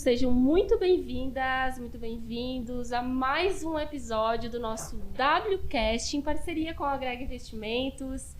sejam muito bem-vindas, muito bem-vindos a mais um episódio do nosso WCast em parceria com a Agrega Investimentos.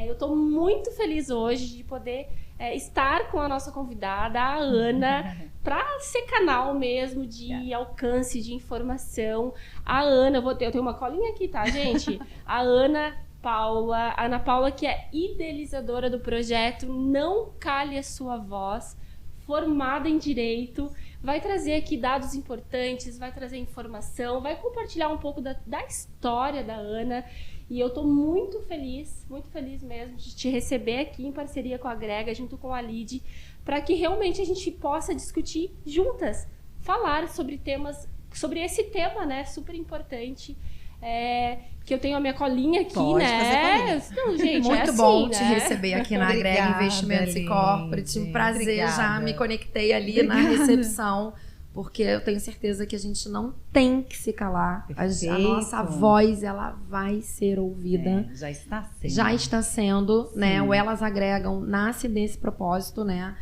Eu estou muito feliz hoje de poder estar com a nossa convidada, a Ana, para ser canal mesmo de alcance, de informação. A Ana, eu tenho uma colinha aqui, tá, gente? A Ana Paula, que é idealizadora do projeto Não Cale a Sua Voz, formada em Direito, vai trazer aqui dados importantes, vai trazer informação, vai compartilhar um pouco da história da Ana. E eu estou muito feliz mesmo de te receber aqui em parceria com a Agrega, junto com a Lid, para que realmente a gente possa discutir juntas, falar sobre esse tema, né, super importante. Que eu tenho a minha colinha aqui, Pode né? Não, gente, muito assim, bom né? te receber aqui na Agrega Investimentos e Corporate. Um prazer, já me conectei ali na recepção, porque eu tenho certeza que a gente não tem que se calar. A nossa voz, ela vai ser ouvida. Já está sendo, né? O Elas Agregam nasce desse propósito, né?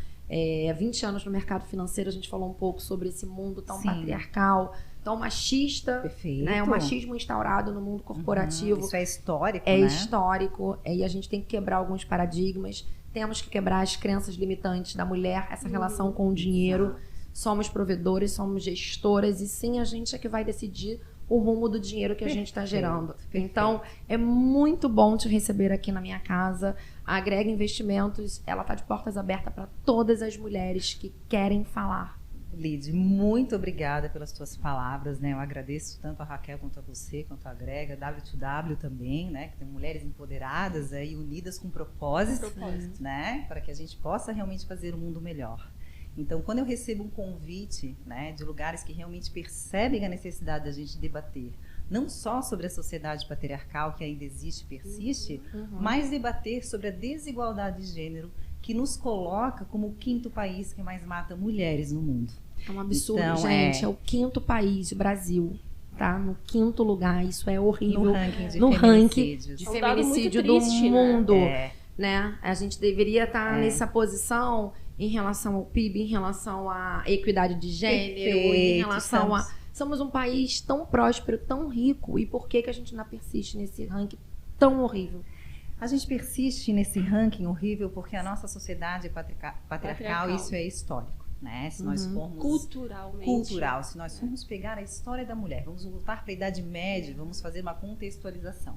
20 anos no mercado financeiro, a gente falou um pouco sobre esse mundo tão patriarcal, tão machista, né? O machismo instaurado no mundo corporativo. Isso é histórico, né? É histórico, e a gente tem que quebrar alguns paradigmas. Temos que quebrar as crenças limitantes da mulher, essa relação com o dinheiro. Somos provedores, somos gestoras, e sim, a gente é que vai decidir o rumo do dinheiro que a gente está gerando. Então, é muito bom te receber aqui na minha casa. A Agrega Investimentos, ela está de portas abertas para todas as mulheres que querem falar. Lid, muito obrigada pelas tuas palavras, né? Eu agradeço tanto a Raquel quanto a você, quanto a Agrega, W2W também, né? Que tem mulheres empoderadas e unidas com propósito, né? Para que a gente possa realmente fazer um mundo melhor. Então, quando eu recebo um convite, né, de lugares que realmente percebem a necessidade da gente debater, não só sobre a sociedade patriarcal que ainda existe e persiste, mas debater sobre a desigualdade de gênero que nos coloca como o 5º país que mais mata mulheres no mundo. É um absurdo, então, gente. É o 5º país, o Brasil. Tá no 5º lugar. Isso é horrível. No ranking de feminicídio do mundo. Né? A gente deveria estar nessa posição em relação ao PIB, em relação à equidade de gênero, em relação a... Somos um país tão próspero, tão rico, e por que a gente ainda persiste nesse ranking tão horrível? A gente persiste nesse ranking horrível porque a nossa sociedade é patriarcal, isso é histórico, né? Se nós formos... Cultural. Se nós formos pegar a história da mulher, vamos voltar para a Idade Média, vamos fazer uma contextualização.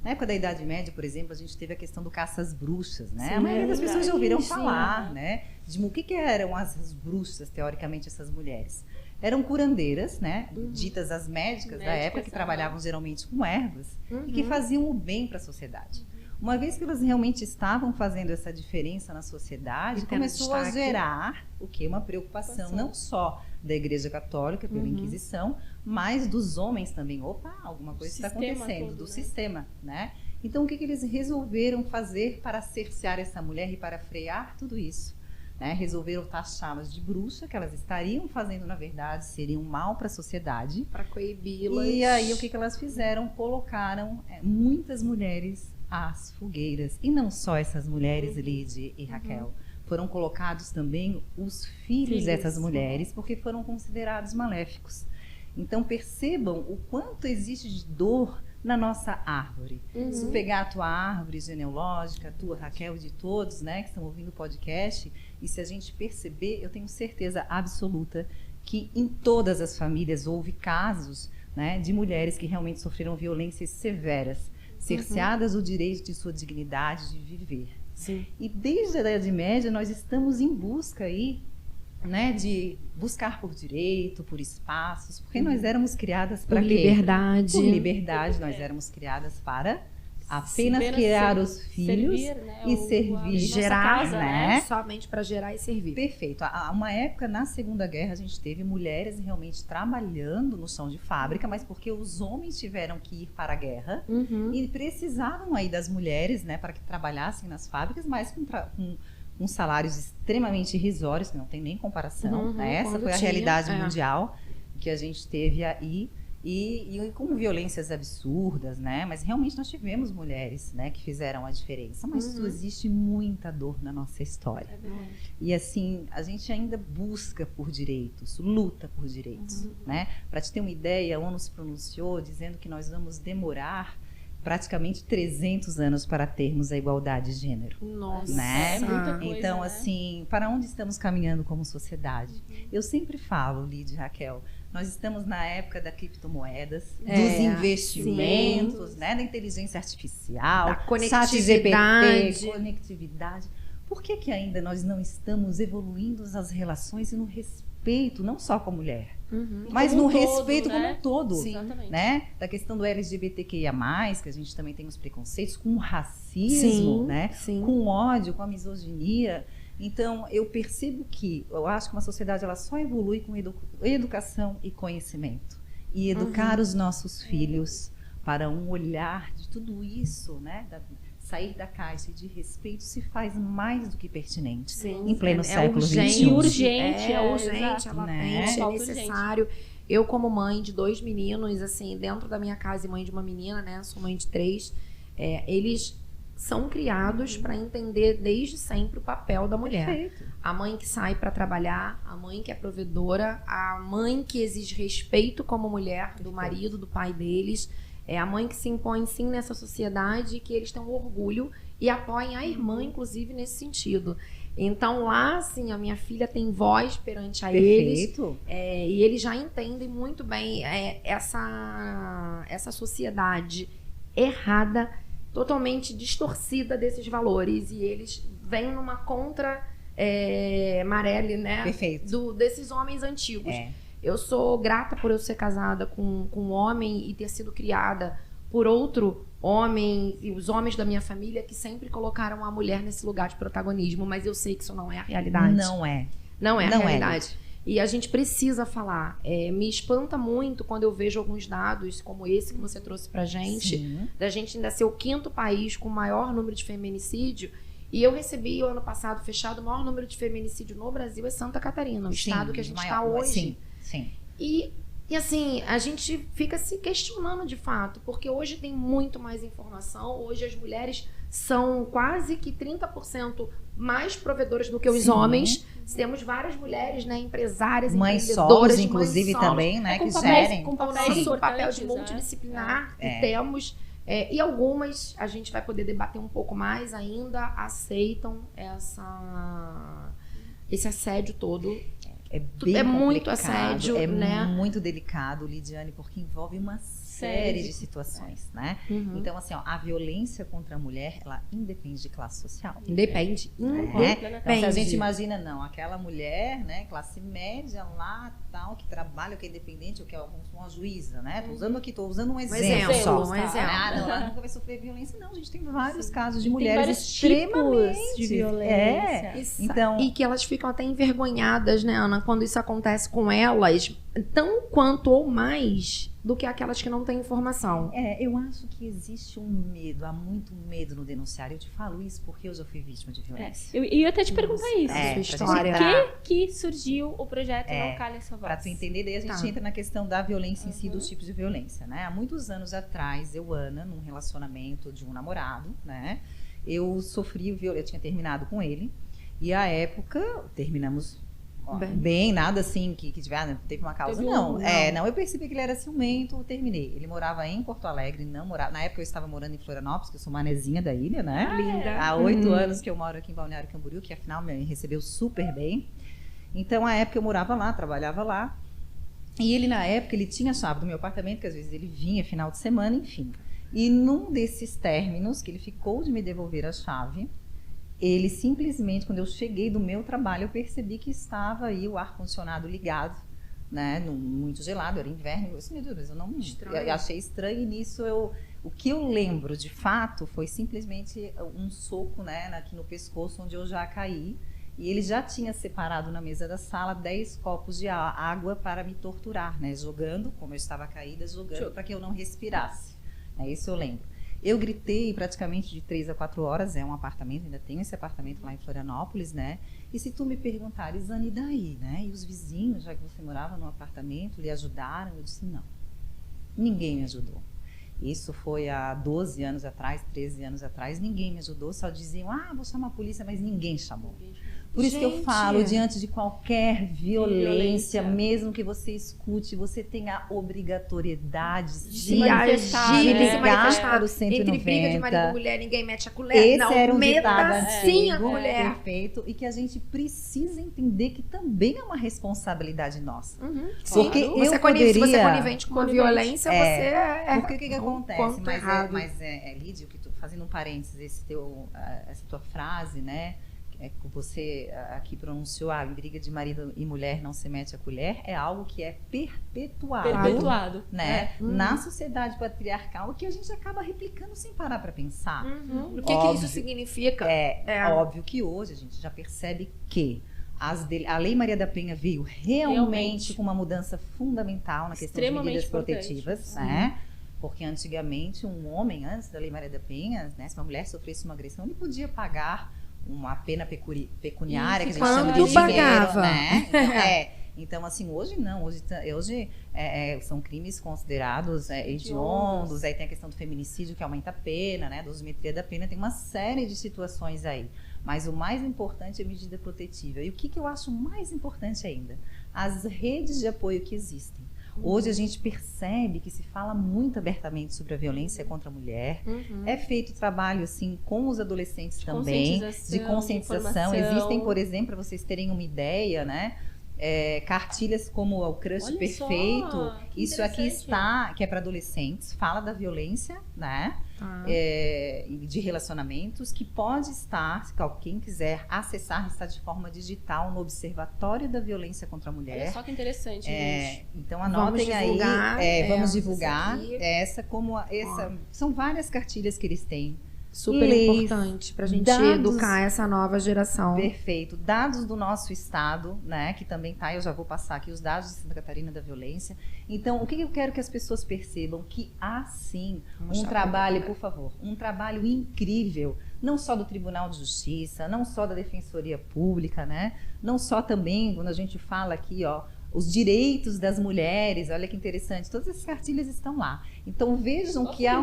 Na época da Idade Média, por exemplo, a gente teve a questão do caça às bruxas, né? A maioria das pessoas já ouviram falar, né? De o que eram as bruxas, teoricamente, essas mulheres? Eram curandeiras, né? Ditas as médicas da época, que trabalhavam geralmente com ervas e que faziam o bem para a sociedade. Uma vez que elas realmente estavam fazendo essa diferença na sociedade, começou a gerar uma preocupação não só da Igreja Católica pela Inquisição, mas dos homens também. Alguma coisa está acontecendo, do sistema, né? Então, o que eles resolveram fazer para cercear essa mulher e para frear tudo isso? Né? Resolveram taxá-las de bruxa, que elas estariam fazendo, na verdade, seriam mal para a sociedade. Para coibi-las. E aí, o que elas fizeram? Colocaram muitas mulheres às fogueiras. E não só essas mulheres, Lid e Raquel. Foram colocados também os filhos dessas mulheres, porque foram considerados maléficos. Então, percebam o quanto existe de dor na nossa árvore. Se tu pegar a tua árvore genealógica, a tua, Raquel, e de todos, né, que estão ouvindo o podcast, e se a gente perceber, eu tenho certeza absoluta que em todas as famílias houve casos, né, de mulheres que realmente sofreram violências severas, cerceadas o direito de sua dignidade de viver. E desde a Idade Média nós estamos em busca aí, né, de buscar por direito, por espaços, porque nós éramos criadas para liberdade. Por liberdade, nós éramos criadas para apenas criar os filhos, servir, né, e servir, gerar, casa, né? Somente para gerar e servir. Perfeito. Há uma época, na Segunda Guerra, a gente teve mulheres realmente trabalhando no chão de fábrica, mas porque os homens tiveram que ir para a guerra e precisavam aí das mulheres, né, para que trabalhassem nas fábricas, mas com salários extremamente irrisórios, que não tem nem comparação. Né? Essa foi a realidade mundial que a gente teve aí. E com violências absurdas, né? Mas realmente nós tivemos mulheres, né, que fizeram a diferença. Mas existe muita dor na nossa história. E assim, a gente ainda busca por direitos, luta por direitos, né? Para te ter uma ideia, a ONU se pronunciou dizendo que nós vamos demorar praticamente 300 anos para termos a igualdade de gênero. Nossa, né? é muita coisa, então, né? assim, para onde estamos caminhando como sociedade? Eu sempre falo, Lídia e Raquel, nós estamos na época da criptomoedas, dos investimentos, né, da inteligência artificial, da conectividade. Conectividade. Por que ainda nós não estamos evoluindo as relações e no respeito, não só com a mulher, mas no respeito como um todo, né? Da questão do LGBTQIA+, que a gente também tem os preconceitos, com o racismo, né? Com o ódio, com a misoginia. Então, eu percebo que, eu acho que uma sociedade ela só evolui com educação e conhecimento. E educar os nossos filhos para um olhar de tudo isso, né? Sair da caixa de respeito se faz mais do que pertinente em pleno século XXI. Urgente, é latente, é necessário. Eu, como mãe de 2 meninos, assim, dentro da minha casa e mãe de uma menina, né? Sou mãe de 3, eles são criados para entender desde sempre o papel da mulher. Perfeito. A mãe que sai para trabalhar, a mãe que é provedora, a mãe que exige respeito como mulher do marido, do pai deles, a mãe que se impõe sim nessa sociedade, que eles têm um orgulho e apoiem a irmã, inclusive, nesse sentido. Então lá, assim, a minha filha tem voz perante a eles, e eles já entendem muito bem essa sociedade errada, totalmente distorcida desses valores, e eles vêm numa maré, né? Desses homens antigos. Eu sou grata por eu ser casada com um homem e ter sido criada por outro homem, e os homens da minha família que sempre colocaram a mulher nesse lugar de protagonismo, mas eu sei que isso não é a realidade. Não é a realidade. E a gente precisa falar. Me espanta muito quando eu vejo alguns dados como esse que você trouxe pra gente, da gente ainda ser o 5º país com o maior número de feminicídio. E eu recebi, o ano passado, fechado, o maior número de feminicídio no Brasil é Santa Catarina, o estado que a gente está hoje. E assim, a gente fica se questionando de fato, porque hoje tem muito mais informação, hoje as mulheres são quase que 30% mais provedoras do que os homens. Temos várias mulheres, né, empresárias, empreendedoras, inclusive, também, né, que gerem. Com papel de multidisciplinar que temos. E algumas, a gente vai poder debater um pouco mais ainda, aceitam esse assédio todo. É muito assédio, né? Muito delicado, Lidiane, porque envolve uma série de situações, né? Então, assim, a violência contra a mulher, ela independe de classe social. Independe. Então, se a gente imagina, aquela mulher, né, classe média lá, tal, que trabalha, que é independente, ou que é uma juíza, né? Tô usando um exemplo só. Ela nunca vai sofrer violência. Não, a gente tem vários casos de mulheres extremamente de violência. Então, e que elas ficam até envergonhadas, né, Ana, quando isso acontece com elas, tão quanto ou mais do que aquelas que não têm informação. Eu acho que existe um medo, há muito medo no denunciar. Eu te falo isso porque eu já fui vítima de violência. Eu ia até te perguntar isso. Sua história. Por que surgiu o projeto Não Cale Sua Voz? Para tu entender, daí a gente entra na questão da violência em si, dos tipos de violência, né? Há muitos anos atrás, Ana, num relacionamento de um namorado, né? Eu sofri violência, eu tinha terminado com ele, e à época, terminamos bem, nada assim que teve uma causa. Não, eu percebi que ele era ciumento, eu terminei. Ele morava em Porto Alegre, não morava. Na época eu estava morando em Florianópolis, que eu sou manezinha da ilha, né? Linda. Há 8 anos que eu moro aqui em Balneário Camboriú, que afinal me recebeu super bem. Então, à época eu morava lá, trabalhava lá. E ele, na época, ele tinha a chave do meu apartamento, que às vezes ele vinha final de semana, enfim. E num desses términos, que ele ficou de me devolver a chave, ele simplesmente, quando eu cheguei do meu trabalho, eu percebi que estava aí o ar-condicionado ligado, né? Muito gelado, era inverno. Eu disse, meu Deus, eu achei estranho. E nisso, o que eu lembro, de fato, foi simplesmente um soco, né, aqui no pescoço, onde eu já caí. E ele já tinha separado na mesa da sala 10 copos de água para me torturar, né? Jogando, como eu estava caída, jogando para que eu não respirasse. Isso eu lembro. Eu gritei praticamente de 3 a 4 horas, um apartamento, ainda tenho esse apartamento lá em Florianópolis, né? E se tu me perguntares, Ana, e daí, né? E os vizinhos, já que você morava num apartamento, lhe ajudaram? Eu disse, não. Ninguém me ajudou. Isso foi há 12 anos atrás, 13 anos atrás. Ninguém me ajudou, só diziam, vou chamar a polícia, mas ninguém chamou. Por isso que eu falo, diante de qualquer violência, mesmo que você escute, você tem a obrigatoriedade de se manifestar, para o 190. Entre briga de marido e mulher, ninguém mete a colher. Esse era um ditado antigo, a colher. Perfeito. E que a gente precisa entender que também é uma responsabilidade nossa. Porque se você é conivente com a violência, você é... Porque o que acontece? Mas Lídia, fazendo um parênteses, essa tua frase, né? Que você aqui pronunciou, em briga de marido e mulher não se mete a colher, é algo que é perpetuado. Né? Na sociedade patriarcal, que a gente acaba replicando sem parar para pensar. O que isso significa? É óbvio que hoje a gente já percebe que a Lei Maria da Penha veio realmente com uma mudança fundamental na questão de medidas protetivas, né? Porque antigamente um homem, antes da Lei Maria da Penha, né, se uma mulher sofresse uma agressão, ele podia pagar uma pena pecuniária, que a gente chama de dinheiro, né? Então, assim, hoje não. Hoje são crimes considerados hediondos. Aí tem a questão do feminicídio, que aumenta a pena, né? Dosimetria da pena. Tem uma série de situações aí. Mas o mais importante é a medida protetiva. E o que eu acho mais importante ainda? As redes de apoio que existem. Hoje a gente percebe que se fala muito abertamente sobre a violência contra a mulher. É feito trabalho assim com os adolescentes também, de conscientização. Existem, por exemplo, para vocês terem uma ideia, né? Cartilhas como o Crush Perfeito. Isso aqui está, que é para adolescentes, fala da violência, né? De relacionamentos, que pode estar, se quem quiser acessar, está de forma digital no Observatório da Violência contra a Mulher. Olha só que interessante, gente. Então anotem aí, vamos divulgar são várias cartilhas que eles têm. Super importante pra gente educar essa nova geração. Perfeito. Dados do nosso estado, né? Que também tá, eu já vou passar aqui os dados de Santa Catarina da violência. Então, o que eu quero que as pessoas percebam? Que há sim um trabalho, por favor, um trabalho incrível, não só do Tribunal de Justiça, não só da Defensoria Pública, né? Não só também, quando a gente fala aqui, os direitos das mulheres, olha que interessante, todas essas cartilhas estão lá. Então vejam que há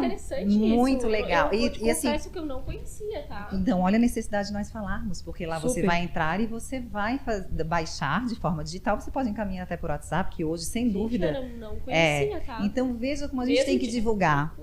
muito legal. Eu confesso que eu não conhecia, tá? Então olha a necessidade de nós falarmos, porque lá você vai entrar e você vai baixar de forma digital, você pode encaminhar até por WhatsApp, que hoje, sem dúvida... Eu não conhecia, tá? Então veja como a gente tem que divulgar.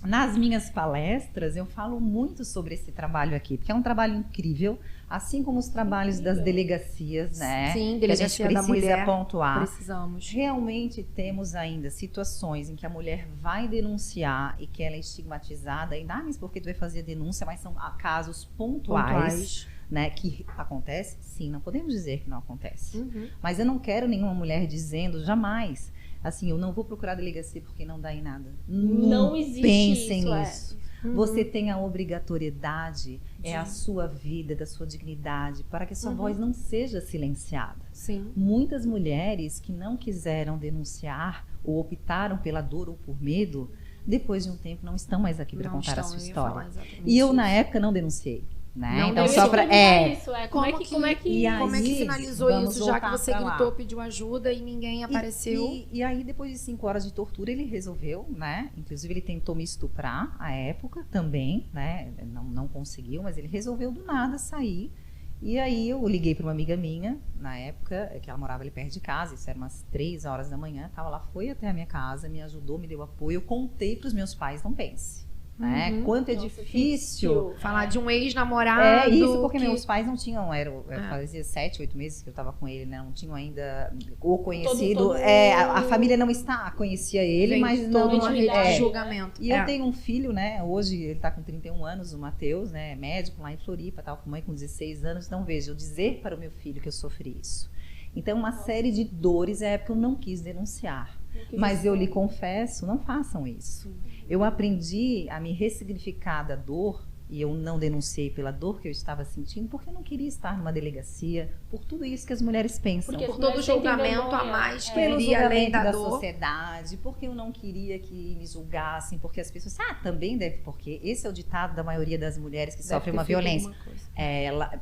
Nas minhas palestras, eu falo muito sobre esse trabalho aqui, porque é um trabalho incrível, assim como os trabalhos das delegacias, né? Sim, delegacia da mulher, pontuar. Precisamos. Realmente temos ainda situações em que a mulher vai denunciar e que ela é estigmatizada, ainda mas porque tu vai fazer denúncia, mas são casos pontuais. Né, que acontece? Sim, não podemos dizer que não acontece. Mas eu não quero nenhuma mulher dizendo, jamais, assim, eu não vou procurar delegacia porque não dá em nada. Não existe pensem nisso. Você tem a obrigatoriedade, a sua vida, da sua dignidade, para que a sua voz não seja silenciada. Sim. Muitas mulheres que não quiseram denunciar ou optaram pela dor ou por medo, depois de um tempo não estão mais aqui para contar a sua história. E eu, na época, não denunciei. Né? Então, só para como é que finalizou isso, já que você gritou, pediu ajuda e ninguém apareceu? E aí, depois de 5 horas de tortura, ele resolveu, né? Inclusive, ele tentou me estuprar à época também, né? Não conseguiu, mas ele resolveu do nada sair. E aí, eu liguei para uma amiga minha, na época, que ela morava ali perto de casa, isso era umas 3 horas da manhã, ela foi até a minha casa, me ajudou, me deu apoio, eu contei para os meus pais, não pense. Quanto é difícil falar de um ex-namorado. Isso porque meus pais não tinham, fazia 7, 8 meses que eu estava com ele, né? Não tinham ainda o conhecido. A família não conhecia ele, mas não julgamento. E eu tenho um filho, né? Hoje ele está com 31 anos, o Matheus, né? Médico lá em Floripa, tal, com mãe com 16 anos. Então veja, eu dizer para o meu filho que eu sofri isso. Então uma série de dores, época eu não quis denunciar. Mas eu lhe confesso, não façam isso. Eu aprendi a me ressignificar da dor e eu não denunciei pela dor que eu estava sentindo, porque eu não queria estar numa delegacia, por tudo isso que as mulheres pensam. Por todo o julgamento a mais que pelo iria além julgamento da dor. sociedade, porque eu não queria que me julgassem, porque as pessoas, também deve, porque esse é o ditado da maioria das mulheres que sofrem uma violência. Ela,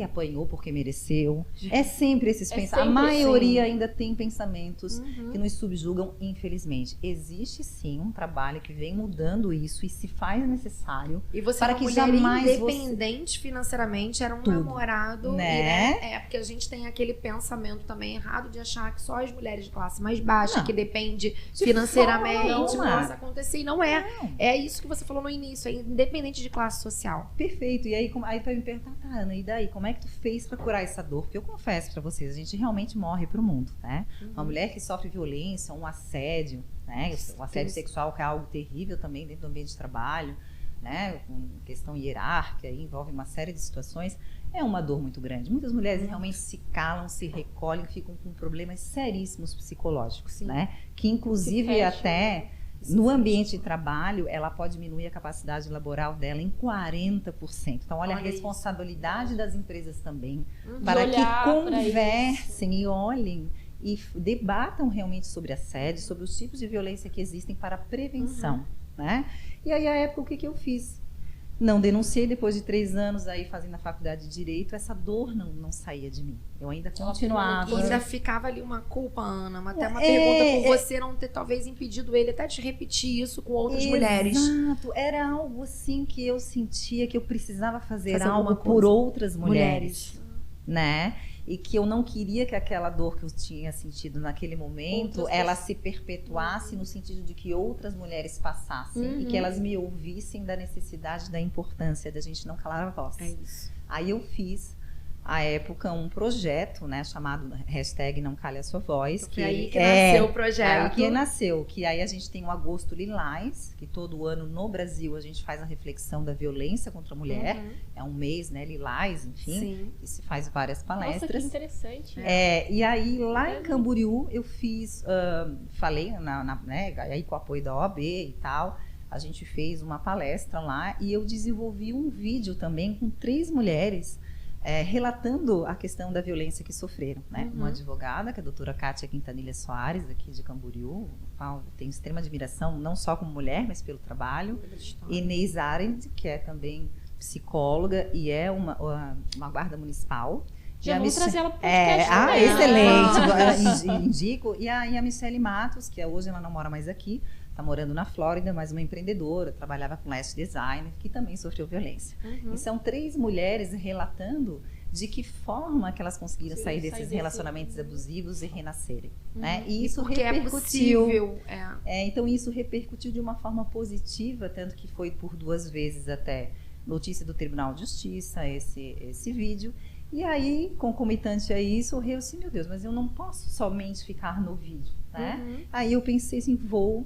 apanhou porque mereceu. É sempre esses pensamentos. A maioria ainda tem pensamentos que nos subjugam, infelizmente. Existe sim um trabalho que vem mudando isso e se faz necessário e você para uma que mulher jamais independente financeiramente, era um namorado, né? Porque a gente tem aquele pensamento também errado de achar que só as mulheres de classe mais baixa, que depende financeiramente, possa acontecer, e não é. É isso que você falou no início, é independente de classe social. Perfeito. E aí vai me perguntar, Ana, e daí, como é que tu fez para curar essa dor? Porque eu confesso para vocês, a gente realmente morre pro mundo, né? Uma mulher que sofre violência, um assédio, né? O assédio sexual, que é algo terrível também dentro do ambiente de trabalho, né? Com questão hierárquica, envolve uma série de situações, é uma dor muito grande. Muitas mulheres realmente se calam, se recolhem, ficam com problemas seríssimos psicológicos, né? Que inclusive até no ambiente de trabalho, ela pode diminuir a capacidade laboral dela em 40%. Então, olha a responsabilidade das empresas também, para que conversem e olhem e debatam realmente sobre assédio, sobre os tipos de violência que existem para prevenção, né? E aí, à época, o que eu fiz? Não denunciei. Depois de 3 anos aí fazendo a faculdade de Direito, essa dor não saía de mim. Eu ainda continuava. E ainda ficava ali uma culpa, Ana, até uma pergunta por você não ter talvez impedido ele até de repetir isso com outras mulheres. Exato, era algo assim que eu sentia que eu precisava fazer algo por outras mulheres, né? E que eu não queria que aquela dor que eu tinha sentido naquele momento, ela se perpetuasse no sentido de que outras mulheres passassem e que elas me ouvissem da necessidade, da importância da gente não calar a voz. É isso. Aí eu fiz, à época, um projeto, né, chamado #Não Cale a Sua Voz. Que aí que nasceu o projeto. Aí que nasceu, que aí a gente tem o Agosto Lilás, que todo ano no Brasil a gente faz a reflexão da violência contra a mulher. É um mês, né, lilás, enfim, e se faz várias palestras. Nossa, que interessante. E aí lá em Camboriú eu fiz, falei, né, aí com o apoio da OAB e tal, a gente fez uma palestra lá e eu desenvolvi um vídeo também com 3 mulheres, relatando a questão da violência que sofreram, né? Uma advogada, que é a doutora Kátia Quintanilha Soares, aqui de Camboriú, qual tenho extrema admiração, não só como mulher, mas pelo trabalho. Inês Arendt, que é também psicóloga e é uma guarda municipal. Já vamos trazer ela para o podcast. Excelente, indico. E a Michele Matos, que hoje ela não mora mais aqui, está morando na Flórida, mas uma empreendedora, trabalhava com lash designer, que também sofreu violência. E são 3 mulheres relatando de que forma que elas conseguiram sair desses relacionamentos abusivos e renascerem. Né? E isso repercutiu. Então isso repercutiu de uma forma positiva, tanto que foi por 2 vezes até notícia do Tribunal de Justiça, esse vídeo. E aí, concomitante a isso, eu assim, meu Deus, mas eu não posso somente ficar no vídeo, né? Aí eu pensei assim, vou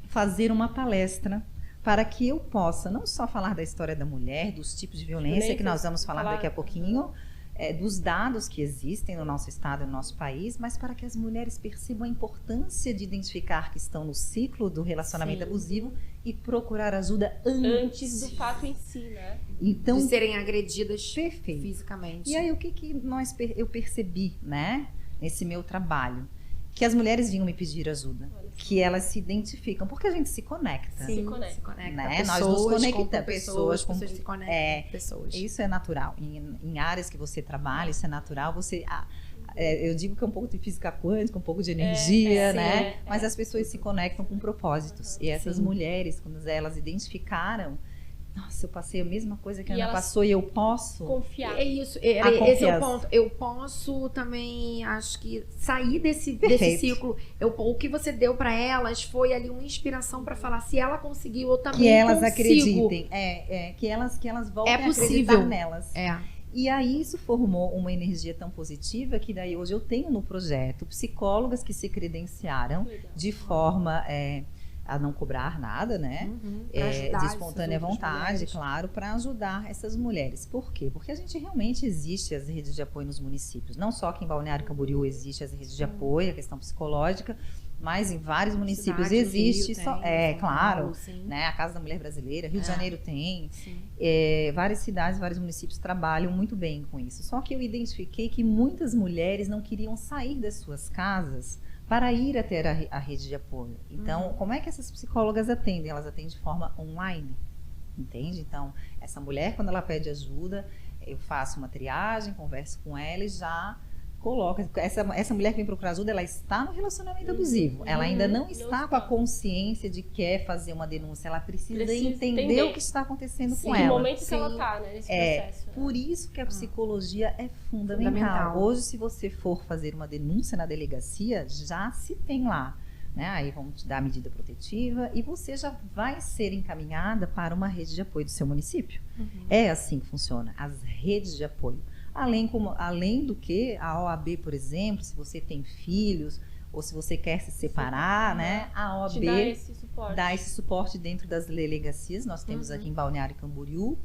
fazer uma palestra para que eu possa não só falar da história da mulher, dos tipos de violência que nós vamos falar daqui a pouquinho, dos dados que existem no nosso estado e no nosso país, mas para que as mulheres percebam a importância de identificar que estão no ciclo do relacionamento abusivo e procurar ajuda antes do fato em si, né? Então, de serem agredidas fisicamente. E aí o que eu percebi, né, nesse meu trabalho? Que as mulheres vinham me pedir ajuda, que elas se identificam, porque a gente se conecta. Se conecta. Né? Nós nos conectamos, pessoas se conectam, pessoas. Isso é natural. Em áreas que você trabalha, isso é natural. Eu digo que é um pouco de física quântica, um pouco de energia, né? Mas as pessoas se conectam com propósitos. E essas mulheres, quando elas identificaram, nossa, eu passei a mesma coisa que a Ana passou e eu posso confiar. É isso, esse é o ponto. Eu posso também, acho que, sair desse ciclo. O que você deu para elas foi ali uma inspiração para falar, se ela conseguiu, eu também consigo. Que elas acreditem, que elas voltem a acreditar nelas. E aí isso formou uma energia tão positiva que daí hoje eu tenho no projeto psicólogas que se credenciaram de forma a não cobrar nada, né? De espontânea vontade, claro, para ajudar essas mulheres. Por quê? Porque a gente realmente existe as redes de apoio nos municípios. Não só aqui em Balneário Camboriú existe as redes de apoio, a questão psicológica, mas em vários municípios existe. Claro, né? A Casa da Mulher Brasileira, Rio de Janeiro tem. Várias cidades, vários municípios trabalham muito bem com isso. Só que eu identifiquei que muitas mulheres não queriam sair das suas casas para ir até a rede de apoio. Então, como é que essas psicólogas atendem? Elas atendem de forma online, entende? Então, essa mulher, quando ela pede ajuda, eu faço uma triagem, converso com ela e já coloco. Essa mulher que vem procurar ajuda, ela está no relacionamento abusivo. Ela ainda não está com a consciência de que quer fazer uma denúncia. Ela precisa entender o que está acontecendo com ela. No momento que ela está, né, nesse processo. Por isso que a psicologia é fundamental. Hoje, se você for fazer uma denúncia na delegacia, já se tem lá. Né? Aí vão te dar a medida protetiva e você já vai ser encaminhada para uma rede de apoio do seu município. É assim que funciona, as redes de apoio. Além do que a OAB, por exemplo, se você tem filhos ou se você quer se separar, né? A OAB dá esse suporte dentro das delegacias. Nós temos aqui em Balneário Camboriú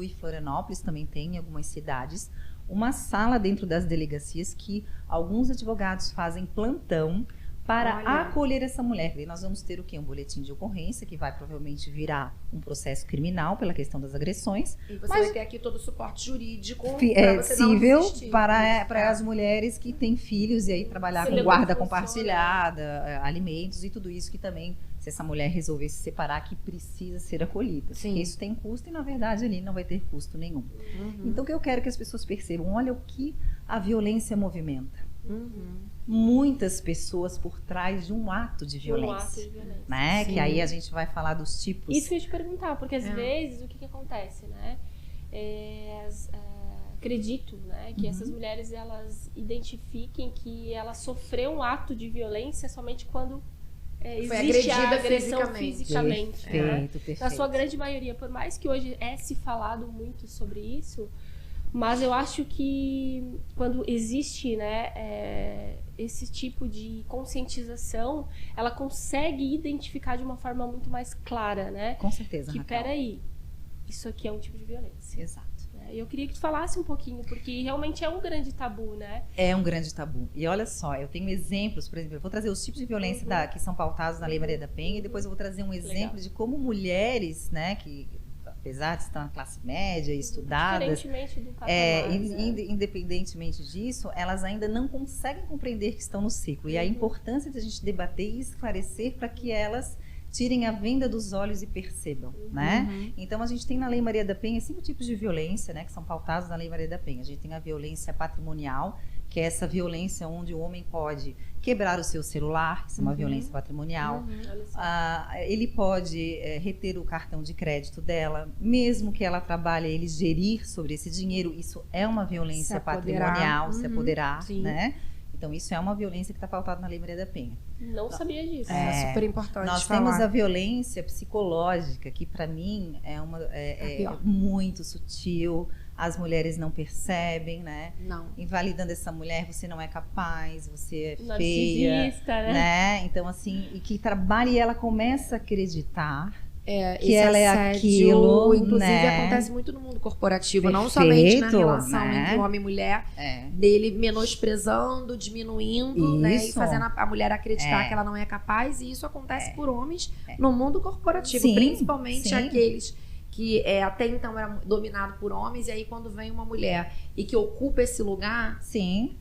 e Florianópolis também tem em algumas cidades uma sala dentro das delegacias que alguns advogados fazem plantão para acolher essa mulher. E nós vamos ter o quê? Um boletim de ocorrência, que vai provavelmente virar um processo criminal pela questão das agressões. E você vai ter aqui todo o suporte jurídico para você não desistir. Para as mulheres que têm filhos e aí trabalhar com guarda compartilhada, alimentos e tudo isso que também, se essa mulher resolver se separar, que precisa ser acolhida. Porque isso tem custo e, na verdade, ali não vai ter custo nenhum. Então, o que eu quero que as pessoas percebam, olha o que a violência movimenta. Muitas pessoas por trás de um ato de violência, né? Que aí a gente vai falar dos tipos. Isso que eu ia te perguntar, porque às vezes o que acontece, né? Acredito, né, que essas mulheres elas identifiquem que ela sofreu um ato de violência somente quando existe a agressão fisicamente. Perfeito. Na sua grande maioria, por mais que hoje se falado muito sobre isso, mas eu acho que quando existe, né, esse tipo de conscientização, ela consegue identificar de uma forma muito mais clara, né? Com certeza, Raquel. Peraí, isso aqui é um tipo de violência. Exato. Eu queria que tu falasse um pouquinho, porque realmente é um grande tabu, né? É um grande tabu. E olha só, eu tenho exemplos, por exemplo, eu vou trazer os tipos de violência que são pautados na Lei Maria da Penha, e depois eu vou trazer um exemplo de como mulheres, né, que apesar de estar na classe média, estudadas, independentemente disso, elas ainda não conseguem compreender que estão no ciclo. E a importância de a gente debater e esclarecer para que elas tirem a venda dos olhos e percebam, né? Então, a gente tem na Lei Maria da Penha 5 tipos de violência, né, que são pautados na Lei Maria da Penha. A gente tem a violência patrimonial, que é essa violência onde o homem pode quebrar o seu celular, isso é uma violência patrimonial. Ele pode reter o cartão de crédito dela, mesmo que ela trabalhe, ele gerir sobre esse dinheiro, isso é uma violência patrimonial, se apoderar, né? Então, isso é uma violência que está pautada na Lei Maria da Penha. Não sabia disso. É super importante Nós temos a violência psicológica, que para mim é muito sutil. As mulheres não percebem, né? Não. Invalidando essa mulher, você não é capaz, você é feia, né? Então, assim, e que trabalha e ela começa a acreditar que ela é aquilo, inclusive, né? acontece muito no mundo corporativo, não somente na relação entre homem e mulher, dele menosprezando, diminuindo, né? E fazendo a mulher acreditar que ela não é capaz, e isso acontece por homens no mundo corporativo, principalmente aqueles que até então era dominado por homens, e aí quando vem uma mulher e que ocupa esse lugar,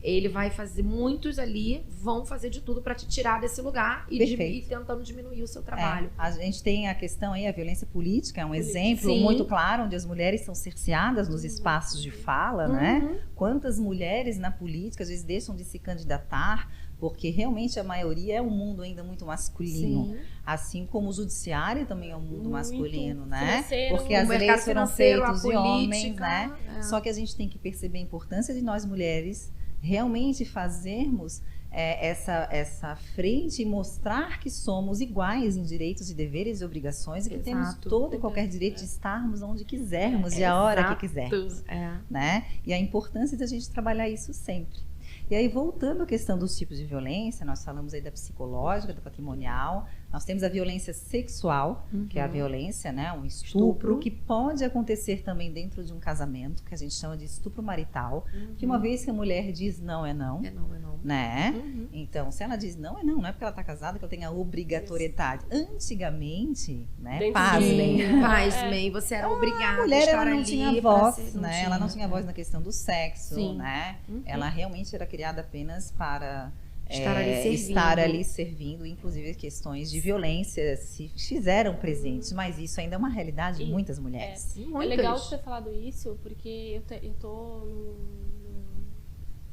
ele vai fazer, muitos ali vão fazer de tudo para te tirar desse lugar e tentando diminuir o seu trabalho. A gente tem a questão aí, a violência política, é um exemplo muito claro, onde as mulheres são cerceadas nos espaços de fala, né? Quantas mulheres na política às vezes deixam de se candidatar, porque realmente a maioria é um mundo ainda muito masculino. Assim como o judiciário também é um mundo masculino, né? Porque as leis foram feitas de homens, né? Só que a gente tem que perceber a importância de nós mulheres realmente fazermos essa frente e mostrar que somos iguais em direitos e deveres e obrigações, e que temos todo e qualquer direito de estarmos onde quisermos e a hora que quisermos, né? E a importância da gente trabalhar isso sempre. E aí, voltando à questão dos tipos de violência, nós falamos aí da psicológica, da patrimonial, Nós temos a violência sexual, que é a violência, né? Um estupro, que pode acontecer também dentro de um casamento, que a gente chama de estupro marital, que uma vez que a mulher diz não, é não. É não, é não. Né? Então, se ela diz não, é não. Não é porque ela está casada que ela tem a obrigatoriedade. Antigamente, né? Pasmem, você era obrigada a mulher, a estar ela não ali tinha voz, não né? tinha, ela não tinha voz na questão do sexo, Sim. né? Ela realmente era criada apenas para estar ali servindo, inclusive questões de violência se fizeram presentes, mas isso ainda é uma realidade de muitas mulheres. É legal você ter falado isso, porque eu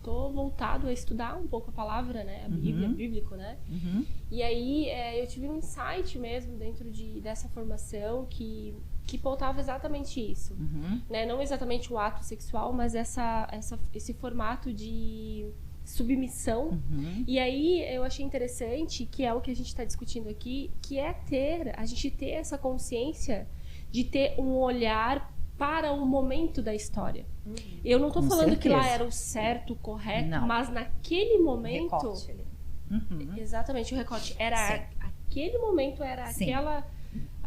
tô voltado a estudar um pouco a palavra, né? A Bíblia, bíblico, né? E aí eu tive um insight mesmo dentro dessa formação que pautava exatamente isso, né? Não exatamente o ato sexual, mas esse formato de submissão. E aí eu achei interessante, que é o que a gente está discutindo aqui, que é a gente ter essa consciência de ter um olhar para o momento da história. Eu não estou falando que lá era o certo, o correto, mas naquele momento... Recorte ali. Exatamente, o recorte. Aquele momento, era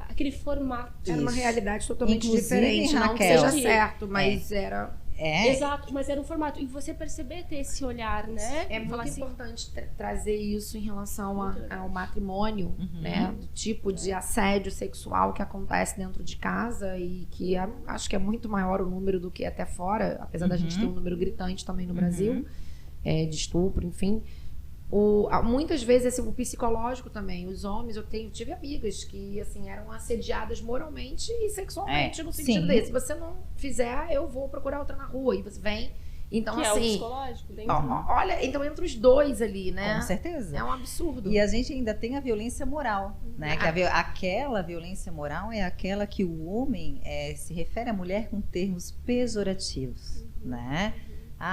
aquele formato. Era uma realidade totalmente Inclusive, diferente. Raquel, não que seja certo, mas era... Exato, mas era um formato. E você perceber, ter esse olhar, né? É muito importante trazer isso em relação ao matrimônio, né? Do tipo de assédio sexual que acontece dentro de casa e que acho que é muito maior o número do que até fora, apesar da gente ter um número gritante também no Brasil, de estupro, enfim. Muitas vezes o psicológico também, os homens, eu tive amigas que assim eram assediadas moralmente e sexualmente no sentido desse, se você não fizer, eu vou procurar outra na rua, e você vem, então que assim, é o psicológico, olha, então entre os dois ali, né? Com certeza. É um absurdo. E a gente ainda tem a violência moral, né? Que aquela violência moral é aquela que o homem se refere à mulher com termos pejorativos, né?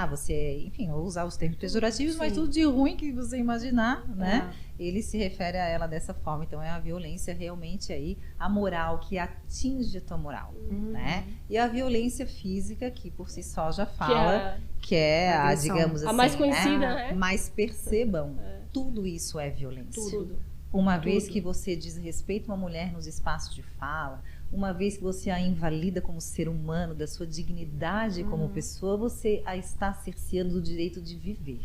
Você, enfim, vou usar os termos pejorativos, mas tudo de ruim que você imaginar, né? Ele se refere a ela dessa forma. Então, é a violência realmente aí, a moral, que atinge a tua moral, né? E a violência física, que por si só já fala, que é a, digamos assim, a mais conhecida, né? Mas percebam, tudo isso é violência. Tudo. Uma vez que você desrespeita uma mulher nos espaços de fala, uma vez que você a invalida como ser humano, da sua dignidade como pessoa, você a está cerceando do direito de viver.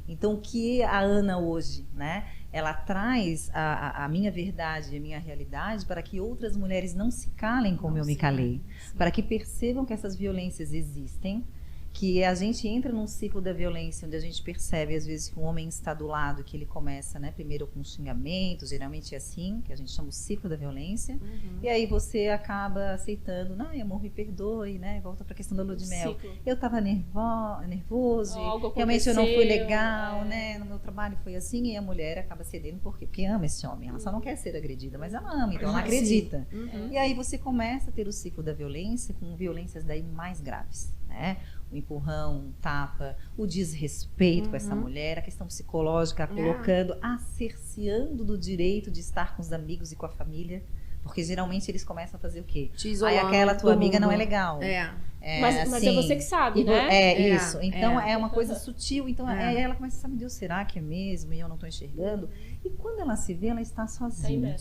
Então, o que a Ana hoje, né? Ela traz a minha verdade, a minha realidade, para que outras mulheres não se calem como eu me calei. Para que percebam que essas violências existem, que a gente entra num ciclo da violência, onde a gente percebe, às vezes, que um homem está do lado, que ele começa, né, primeiro com xingamentos, geralmente é assim, que a gente chama o ciclo da violência, e aí você acaba aceitando, amor, me perdoe, né, volta para a questão da lua de mel. Eu estava nervoso, realmente eu não fui legal, né, no meu trabalho foi assim, e a mulher acaba cedendo, por quê? Porque ama esse homem, ela só não quer ser agredida, mas ela ama, então ela acredita. E aí você começa a ter o ciclo da violência, com violências daí mais graves, né? O empurrão, o tapa, o desrespeito com essa mulher, a questão psicológica, colocando, cerceando do direito de estar com os amigos e com a família, porque geralmente eles começam a fazer o quê? Aí aquela tua amiga não é legal. Mas é você que sabe, né? Isso. Então é uma coisa sutil. Então ela começa a saber, Deus, será que é mesmo? E eu não estou enxergando. E quando ela se vê, ela está sozinha.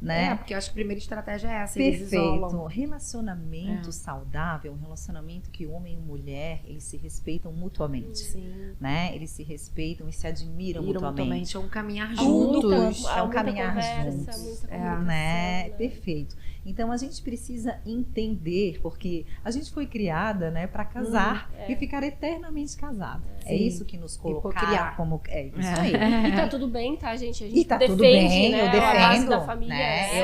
Né? Porque eu acho que a primeira estratégia é essa. Perfeito. Relacionamento saudável, um relacionamento que homem e mulher, eles se respeitam mutuamente. Né? Eles se respeitam e se admiram mutuamente. É um caminhar juntos. É um caminhar juntos. Muita né? Perfeito. Então a gente precisa entender, porque a gente foi criada, né, para casar e ficar eternamente casada. É isso que nos colocaram como isso aí. E tá tudo bem, tá, gente? A gente defende, tudo bem, né, eu defendo, a base da família. Né?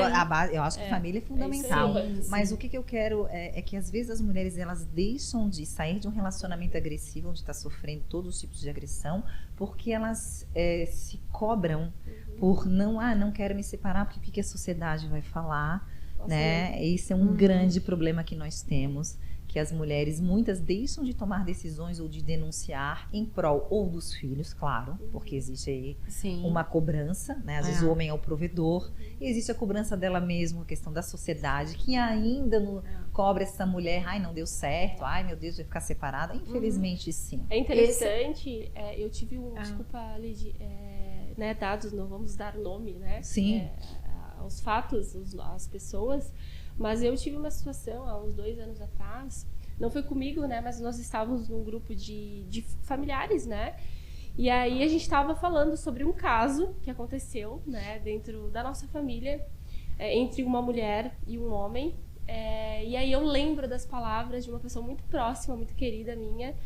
Eu acho que família é fundamental. Mas o que eu quero é que às vezes as mulheres, elas deixam de sair de um relacionamento agressivo, onde está sofrendo todos os tipos de agressão, porque elas se cobram por não quero me separar, porque o que a sociedade vai falar. Né? Esse é um grande problema que nós temos, que as mulheres, muitas deixam de tomar decisões ou de denunciar em prol ou dos filhos, claro, porque existe aí uma cobrança, né? Às vezes o homem é o provedor, e existe a cobrança dela mesma, a questão da sociedade, que ainda cobra essa mulher, não deu certo, meu Deus, vai ficar separada. Infelizmente, sim. É interessante, eu tive desculpa, Lidy, né, dados, não vamos dar nome, né? Sim. Aos fatos, às pessoas. Mas eu tive uma situação há uns 2 anos atrás, não foi comigo, né? Mas nós estávamos num grupo de familiares, né? E aí a gente estava falando sobre um caso que aconteceu, né? Dentro da nossa família, entre uma mulher e um homem. E aí eu lembro das palavras de uma pessoa muito próxima, muito querida minha,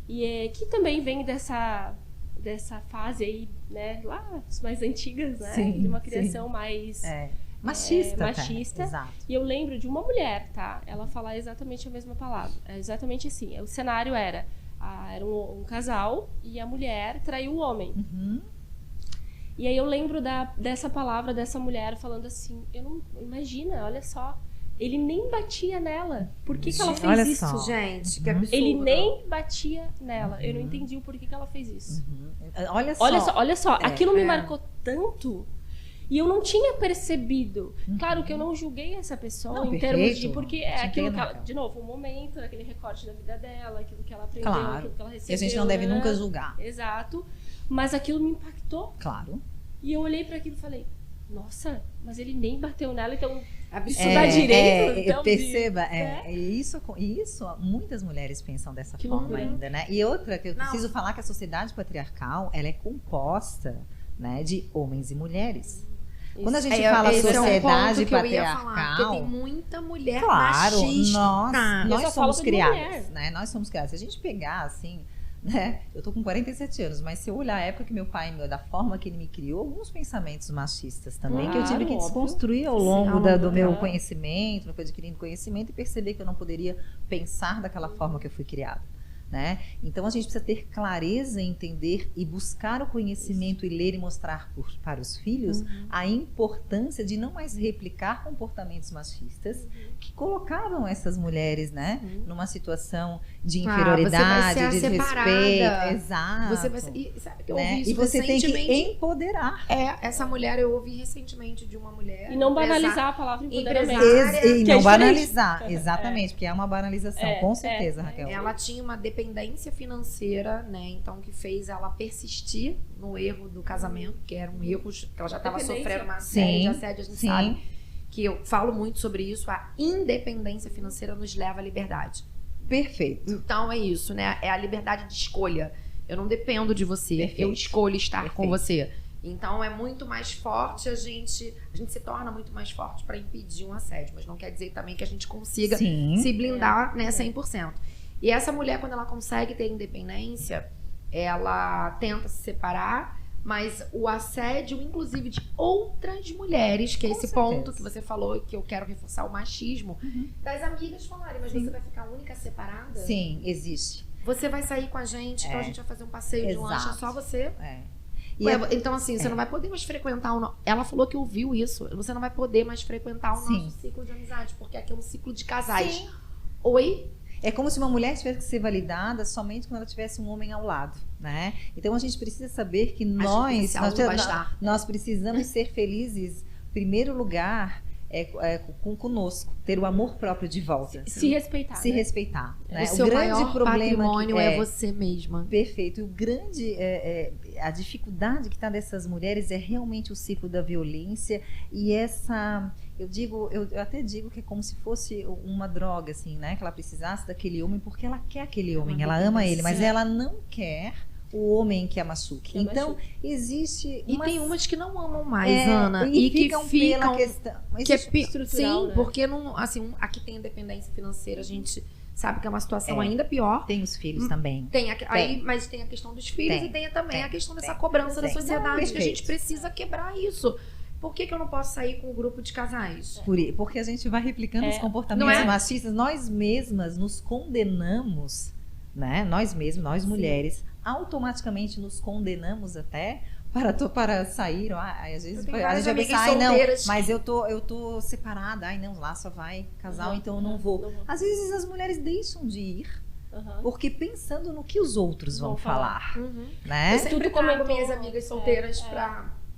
e que também vem dessa fase aí, né? Lá, as mais antigas, né? Sim, de uma criação mais... machista. Machista. Exato. E eu lembro de uma mulher, tá? Ela falar exatamente a mesma palavra. Exatamente assim. O cenário era um casal e a mulher traiu o homem. Uhum. E aí eu lembro dessa palavra dessa mulher falando assim, imagina, olha só, ele nem batia nela. Por que ela fez olha isso? Só. Gente, que absurdo. Ele nem batia nela. Eu não entendi o porquê que ela fez isso. Olha só. Aquilo me marcou tanto. E eu não tinha percebido. Claro que eu não julguei essa pessoa em termos de... Porque é aquilo que ela... De novo, um momento, aquele recorte da vida dela, aquilo que ela aprendeu, aquilo que ela recebeu. E a gente não deve nunca julgar. Exato. Mas aquilo me impactou. Claro. E eu olhei para aquilo e falei, nossa, mas ele nem bateu nela, então... Estudar direito, então... Perceba, isso, muitas mulheres pensam dessa forma ainda, né? E outra, que eu preciso falar, que a sociedade patriarcal, ela é composta, né, de homens e mulheres. Isso. Quando a gente fala sociedade patriarcal... Porque tem muita mulher machista. Nós somos criadas, né? Nós somos criadas. Se a gente pegar, assim... Né? Eu tô com 47 anos, mas se eu olhar a época que meu pai, da forma que ele me criou, alguns pensamentos machistas também, que eu tive que desconstruir ao longo do meu conhecimento, eu fui adquirindo conhecimento e perceber que eu não poderia pensar daquela forma que eu fui criada. Né? Então a gente precisa ter clareza em entender e buscar o conhecimento e ler e mostrar para os filhos a importância de não mais replicar comportamentos machistas que colocavam essas mulheres, né, numa situação de inferioridade, de desrespeito. Exato. Você vai ser, sabe que eu ouvi né? isso E você tem que empoderar. Essa mulher eu ouvi recentemente de uma mulher. E não banalizar a palavra empoderamento. E não banalizar, exatamente, porque é uma banalização, com certeza, Raquel. Ela tinha uma dependência financeira, né? Então, que fez ela persistir no erro do casamento, que era um erro que ela já estava sofrendo uma série de assédio, a gente sabe que eu falo muito sobre isso, a independência financeira nos leva à liberdade. Perfeito. Então é isso, né? É a liberdade de escolha. Eu não dependo de você, eu escolho estar com você. Então é muito mais forte, a gente se torna muito mais forte para impedir um assédio, mas não quer dizer também que a gente consiga se blindar, né, 100%. E essa mulher, quando ela consegue ter independência, ela tenta se separar, mas o assédio, inclusive, de outras mulheres, que é esse ponto que você falou, que eu quero reforçar, o machismo, das amigas falarem, mas você vai ficar única separada? Sim, existe. Você vai sair com a gente, então a gente vai fazer um passeio de lanche, é só você. Então, assim, você não vai poder mais frequentar Ela falou que ouviu isso. Você não vai poder mais frequentar o nosso ciclo de amizade, porque aqui é um ciclo de casais. Oi? É como se uma mulher tivesse que ser validada somente quando ela tivesse um homem ao lado, né? Então a gente precisa saber que nós precisamos ser felizes, em primeiro lugar, conosco, ter o amor próprio de volta. Se respeitar. Se respeitar. Né? O seu maior patrimônio é você mesma. Perfeito. A dificuldade que está dessas mulheres é realmente o ciclo da violência e essa... Eu até digo que é como se fosse uma droga, assim, né? Que ela precisasse daquele homem porque ela quer aquele homem, ela ama ele, mas ela não quer o homem que a machuque. Então, existe... E tem umas que não amam mais, Ana. E que ficam pela questão... Que estrutural, né? Porque não, assim, aqui tem independência financeira, a gente sabe que é uma situação ainda pior. Tem os filhos também. Mas tem a questão dos filhos e tem também a questão dessa cobrança da sociedade, que a gente precisa quebrar isso. Por que eu não posso sair com um grupo de casais? Porque a gente vai replicando os comportamentos machistas. Nós mesmas nos condenamos, né? Nós mesmas, nós mulheres, automaticamente nos condenamos até para sair. Às vezes a gente vai pensar, não, mas eu tô separada. Não, lá só vai casal, então eu não vou. Às vezes as mulheres deixam de ir. Porque pensando no que os outros vão falar. Né? Eu sempre trago minhas amigas solteiras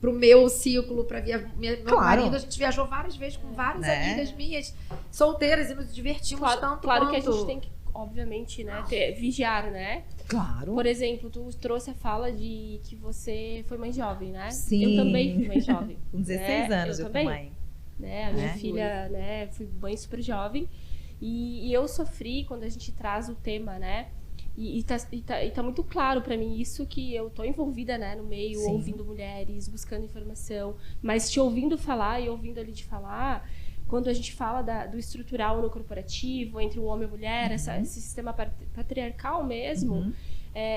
pro meu ciclo, pra ver meu marido. A gente viajou várias vezes com várias amigas minhas solteiras e nos divertimos tanto Claro quanto. que a gente tem que obviamente, né, vigiar, né? Claro. Por exemplo, tu trouxe a fala de que você foi mãe jovem, né? Sim. Eu também fui mãe jovem. Com 16 anos eu fui mãe. Né? A minha filha, né, fui mãe super jovem. E eu sofri quando a gente traz o tema, né? E tá muito claro pra mim isso, que eu tô envolvida, né, no meio, Sim. ouvindo mulheres, buscando informação, mas te ouvindo falar e ouvindo ali te falar, quando a gente fala do estrutural no corporativo, entre o homem e a mulher, esse sistema patriarcal mesmo,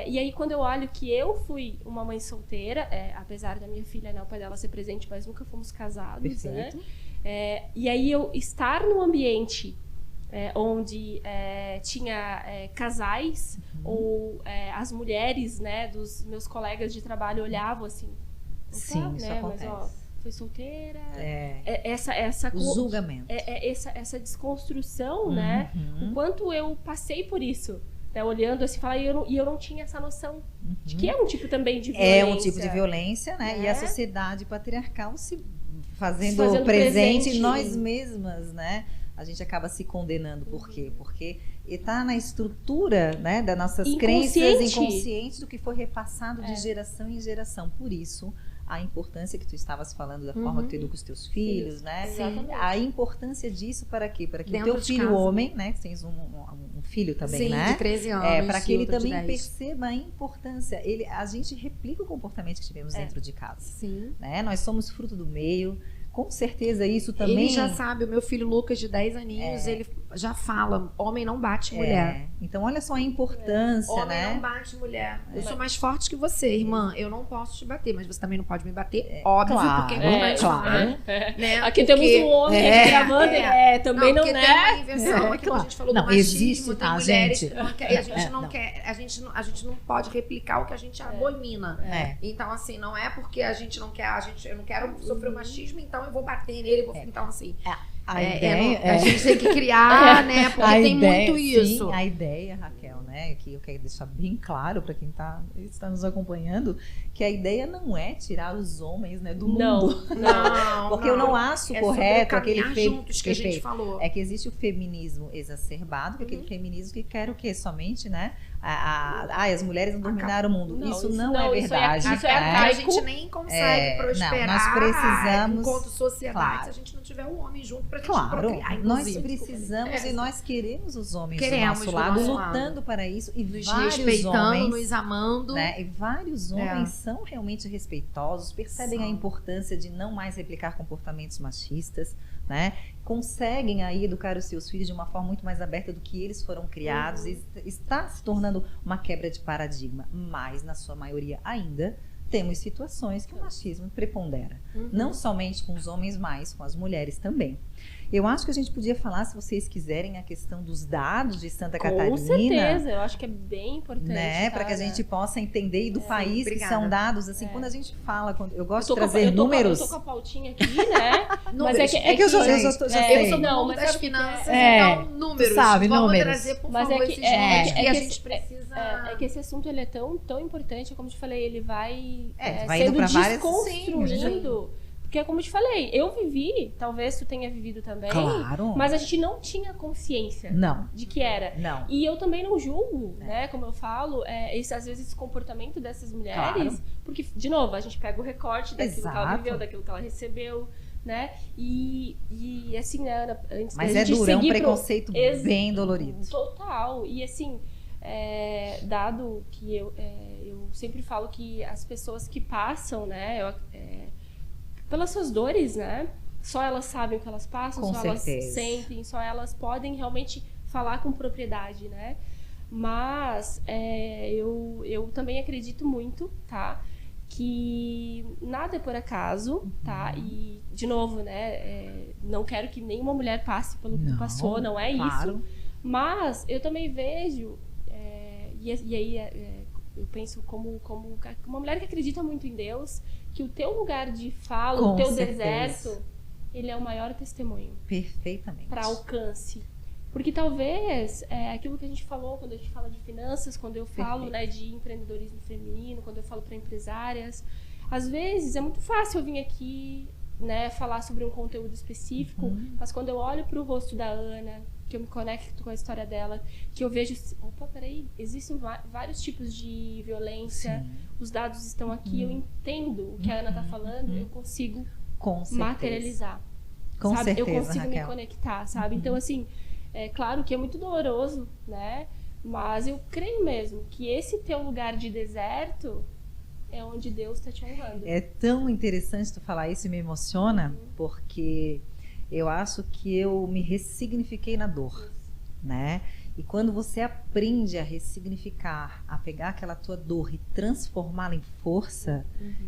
e aí quando eu olho que eu fui uma mãe solteira, apesar da minha filha, né, o pai dela ser presente, mas nunca fomos casados, Perfeito. né? E aí eu estar num ambiente onde tinha casais ou as mulheres, né, dos meus colegas de trabalho olhavam assim, sim, isso né, acontece. mas foi solteira, o julgamento, essa desconstrução, né, o quanto eu passei por isso, né, olhando assim, falar, e eu não tinha essa noção de que é um tipo também de violência. É um tipo de violência, né? E a sociedade patriarcal se fazendo presente em nós mesmas, né? A gente acaba se condenando. Por quê? Porque está na estrutura, né, das nossas crenças inconscientes do que foi repassado de geração em geração. Por isso, a importância que tu estavas falando da forma que tu educa os teus filhos, né? Exatamente. A importância disso para quê? Para que o Dentro teu filho casa, homem, né? Que tens um filho também, Sim, né? de 13 anos. Para que ele também de 10. perceba a importância. A gente replica o comportamento que tivemos dentro de casa. Sim. Né? Nós somos fruto do meio. Com certeza isso também... Ele já sabe, o meu filho Lucas, de 10 aninhos, ele já fala, homem não bate mulher. Então, olha só a importância, homem né? não bate mulher. Eu sou mais forte que você, irmã. Eu não posso te bater, mas você também não pode me bater. Óbvio, claro, porque é claro. Né? Aqui temos um homem aqui gravando, também não, tem uma inversão. Aqui a gente falou do machismo, existe, tem mulheres que não quer, e a gente não quer, a gente não pode replicar o que a gente abomina. Então, assim, não é porque a gente não quer, eu não quero sofrer o machismo, então eu vou bater nele, então assim... A gente tem que criar, né? Porque tem muito isso. Sim, a ideia, Raquel, né? Que eu quero deixar bem claro para quem está nos acompanhando, que a ideia não é tirar os homens, né, do mundo. Não. Porque eu não acho correto aquele juntos que a gente falou. É que existe o feminismo exacerbado, que é aquele feminismo que quer o quê? Somente, né? As mulheres não dominaram o mundo. Isso não é verdade. Isso é a gente nem consegue prosperar nós precisamos, enquanto sociedade se a gente não tiver um homem junto pra gente procriar. Nós precisamos e nós queremos os homens do nosso lado, lutando para isso. E nos vários respeitando, homens, nos amando. Né? E vários homens são realmente respeitosos, percebem a importância de não mais replicar comportamentos machistas, né? Conseguem aí educar os seus filhos de uma forma muito mais aberta do que eles foram criados. Está se tornando uma quebra de paradigma, mas na sua maioria ainda temos situações que o machismo prepondera. Não somente com os homens, mas com as mulheres também. Eu acho que a gente podia falar, se vocês quiserem, a questão dos dados de Santa Catarina. Com certeza, eu acho que é bem importante. Né? Para que a gente possa entender do país que são dados, assim, quando a gente fala, eu gosto de trazer números. Eu tô com a pautinha aqui, né? Mas é que eu já sei. Eu sou não, mas das finanças, então números. Sabe, vamos números. Trazer, por favor, esses números que a gente precisa... É que esse assunto ele é tão importante, como eu te falei, ele vai sendo desconstruindo. Porque, como eu te falei, eu vivi, talvez tu tenha vivido também, mas a gente não tinha consciência de que era. E eu também não julgo, né? Como eu falo, às vezes esse comportamento dessas mulheres, porque, de novo, a gente pega o recorte daquilo que ela viveu, daquilo que ela recebeu, né? E assim, né, Ana, antes mas da gente duro, é um preconceito bem dolorido. Total. E assim, dado que eu sempre falo que as pessoas que passam, né, pelas suas dores, né, só elas sabem o que elas passam, só elas sentem, só elas podem realmente falar com propriedade, né? Mas eu também acredito muito, tá? Que nada é por acaso, tá? E, de novo, né, não quero que nenhuma mulher passe pelo que passou, não é isso. Mas eu também vejo, e aí eu penso como uma mulher que acredita muito em Deus, que o teu lugar de fala, o teu deserto, ele é o maior testemunho. Perfeitamente. Para alcance. Porque talvez, aquilo que a gente falou quando a gente fala de finanças, quando eu falo, né, de empreendedorismo feminino, quando eu falo para empresárias, às vezes é muito fácil eu vir aqui, né, falar sobre um conteúdo específico, mas quando eu olho para o rosto da Ana, que eu me conecto com a história dela, que eu vejo, opa, peraí, existem vários tipos de violência, sim, os dados estão aqui, eu entendo o que a Ana tá falando, eu consigo materializar. Com sabe? certeza, eu consigo Raquel. me conectar, sabe? Então, assim, é claro que é muito doloroso, né? Mas eu creio mesmo que esse teu lugar de deserto é onde Deus está te honrando. É tão interessante tu falar isso e me emociona, porque eu acho que eu me ressignifiquei na dor, né? E quando você aprende a ressignificar, a pegar aquela tua dor e transformá-la em força,